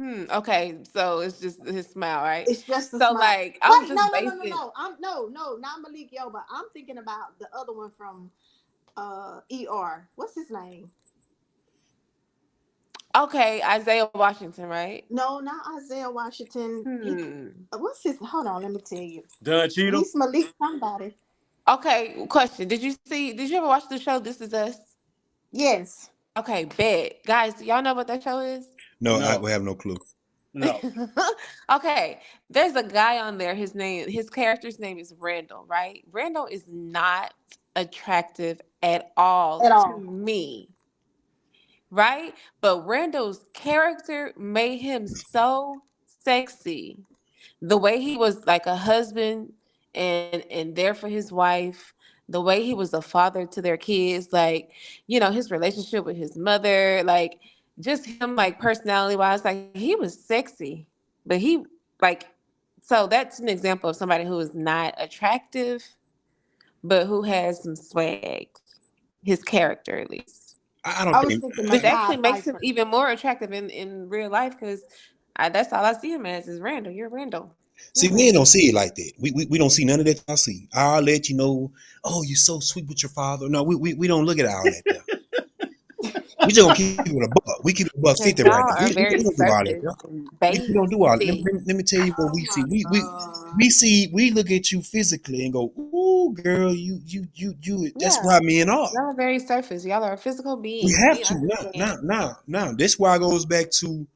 Okay, so it's just his smile, right? It's just a So smile. like I'm Wait, no, just no, no, no, basing no. No, not Malik Yoba. I'm thinking about the other one from ER. What's his name? okay, Isaiah Washington, right? No, not Isaiah Washington. Hmm. What's his? Hold on, let me tell you. Don Cheadle. He's Malik somebody. Okay, question. Did you ever watch the show This Is Us? Yes. Okay, bet. Guys, do y'all know what that show is? No, I No, will have no clue. no. Okay, there's a guy on there. His character's name is Randall, right? Randall is not attractive at all At to all. me, right? But Randall's character made him so sexy. The way he was like a husband and there for his wife, the way he was a father to their kids, like, his relationship with his mother, like just him like personality wise, like he was sexy. But he like so that's an example of somebody who is not attractive, but who has some swag. His character at least. I don't I was think. thinking Which Makai actually makes him Pfeiffer. even more attractive in real life because that's all I see him as is Randall. You're Randall. You're See, we Randall. don't see it like that. We don't see none of that. I see. I'll let you know. Oh, you're so sweet with your father. No, we don't look at all that there. We just gonna keep it a buck. We keep it a buck Because 50 right y'all now. are We very don't do all that surface there. and We don't do all that. basic. Let me tell you what Oh we see. my god. We see, we look at you physically and go, ooh, girl, you. That's Yeah. why men are. Y'all are very surface. Y'all are physical We beings. have We to. understand. Now. That's why it goes back to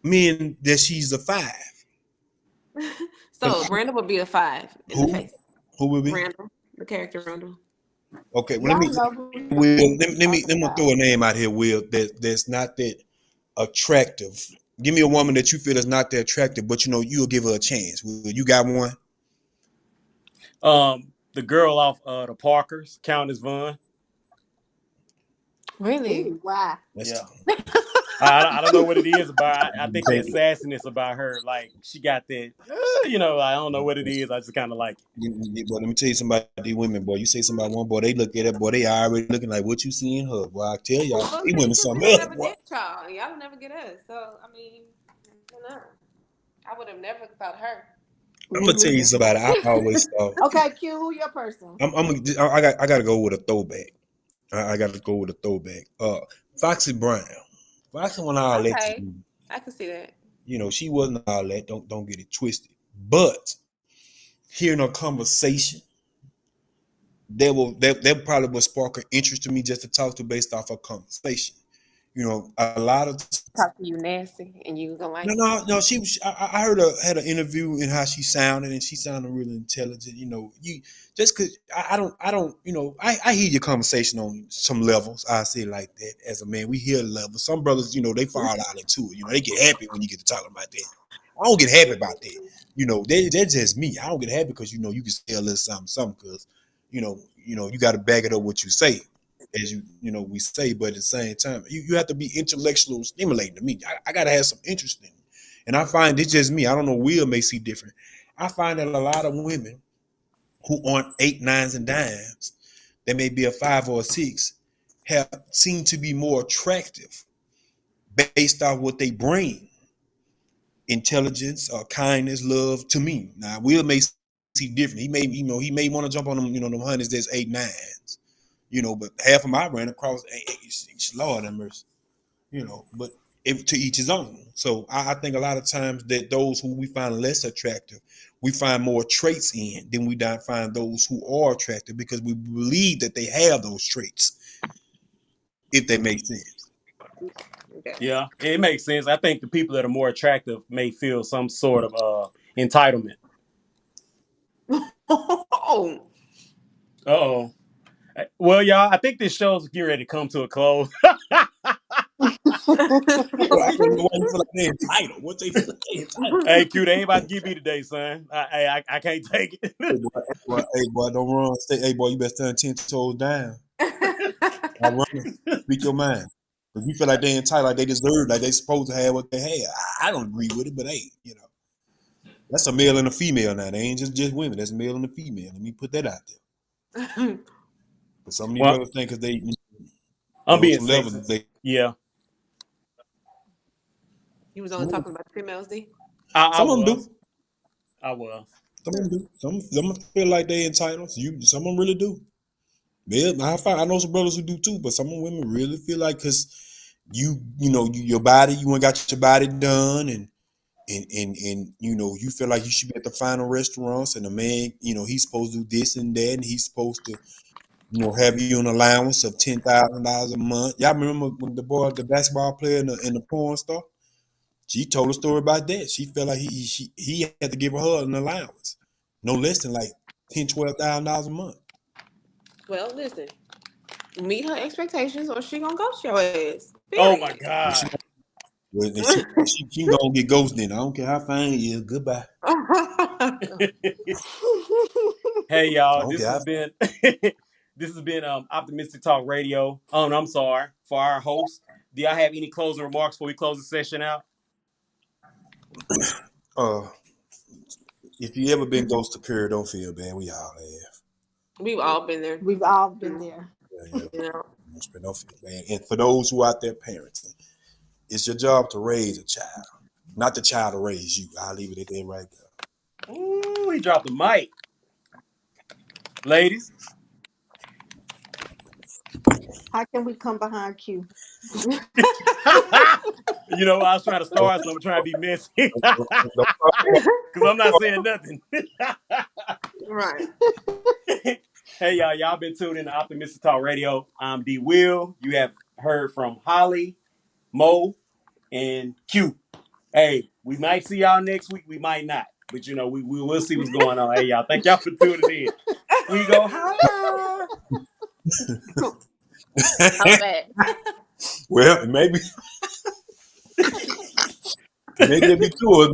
men that she's a 5. So Randall would be a 5 in the Who? face. Who will be? Randall, the character Randall. Okay, well, Y'all know who Will, talking let me about. throw a name out here, Will, that's not that attractive. Give me a woman that you feel is not that attractive, but you'll give her a chance. Will, you got one? The girl off the Parkers, Countess Vaughn. Really? Ooh, why? That's Yeah. I don't know what it is about. I think that baby. sassiness about her, like she got that. I don't know what it is. I just kind of like it. But let me tell you somebody, these women, boy. You say somebody one boy, they look at that boy, they already looking like what you see in her. Boy, I tell y'all, Well, these see, women because we something don't else, never boy. get y'all, and y'all don't never get us. So, I mean, I don't know. I would have never thought her. I'm Me gonna tell you neither. somebody. I always thought Okay, Q, who your person? I got to go with a throwback. I got to go with a throwback. Foxy Brown. Foxy went all that to Okay. me. I can see that. She wasn't all that. Don't get it twisted. But hearing her conversation, that probably would spark an interest to me just to talk to based off her conversation. A lot of Talk to you nasty, and you gonna no, like it. no, no. She was. I heard her had an interview and how she sounded, and she sounded really intelligent. You just cause I don't. I hear your conversation on some levels. I say it like that as a man. We hear levels. Some brothers, they fall out into it. They get happy when you get to talking about that. I don't get happy about that. That's just me. I don't get happy because you can say a little something because you got to back it up what you say, as we say. But at the same time, you have to be intellectual stimulating to me. I got to have some interest in it, and I find it's just me. I don't know. Will may see different. I find that a lot of women who aren't 8, 9s, and dimes, they may be a 5 or a 6, have seem to be more attractive based off what they bring, intelligence, kindness, love to me. Now, Will may see different. He may want to jump on them hundreds that's 8, 9s. But half of my ran across. Lord have mercy. But to each his own. So I think a lot of times that those who we find less attractive, we find more traits in than we don't find those who are attractive because we believe that they have those traits, if that makes sense. Okay. Yeah, it makes sense. I think the people that are more attractive may feel some sort of entitlement. Oh. Uh-oh. Well, y'all, I think this show's getting ready to come to a close. Well, I don't know why you feel like they're entitled. What they feel like they're entitled. Hey, Q, they ain't about to give me today, son. I can't take it. Hey boy, don't run. Hey boy, you better stand 10 toes down. I run. Speak your mind. If you feel like they're entitled, like they deserve, like they supposed to have what they have, I don't agree with it. But hey, that's a male and a female now. They ain't just women. That's a male and a female. Let me put that out there. But some of these Well, brothers think because they I'm on being some levels, sexist. Yeah, You was only talking about the females, D? I some of them was. do. I was. Some of them do. Some of them feel like they entitled. Some of them really do. Yeah, I know some brothers who do too, but some women really feel like because your body, you ain't got your body done, and you feel like you should be at the final restaurants, and the man, he's supposed to do this and that, and he's supposed to, have you an allowance of $10,000 a month. Y'all remember when the basketball player and the porn star? She told a story about that. She felt like he had to give her an allowance, no less than like $10,000-$12,000 a month. Well, listen. Meet her expectations or she gonna ghost your ass. Oh my Period. God. She gonna get ghosted. I don't care how fine he is. Goodbye. Hey, I y'all. don't This care. has been this has been Optimistic Talk Radio. Oh, no, I'm sorry for our host. Do y'all have any closing remarks before we close the session out? Uh, if you ever been ghost occurred, don't feel bad. We all have. We've all been there. We've all been there. Yeah. Yeah. Don't feel bad. And for those who out there parenting, it's your job to raise a child, not the child to raise you. I'll leave it at that right there. Ooh, he dropped the mic. Ladies. How can we come behind Q? I was trying to start something, trying to be messy. Because I'm not saying nothing. Right. Hey, y'all been tuned in to Optimistic Talk Radio. I'm D. Will. You have heard from Holli, Mo, and Q. Hey, we might see y'all next week. We might not. But, we will see what's going on. Hey, y'all. Thank y'all for tuning in. We go, holla. How bad? Well, maybe it'll be two of them.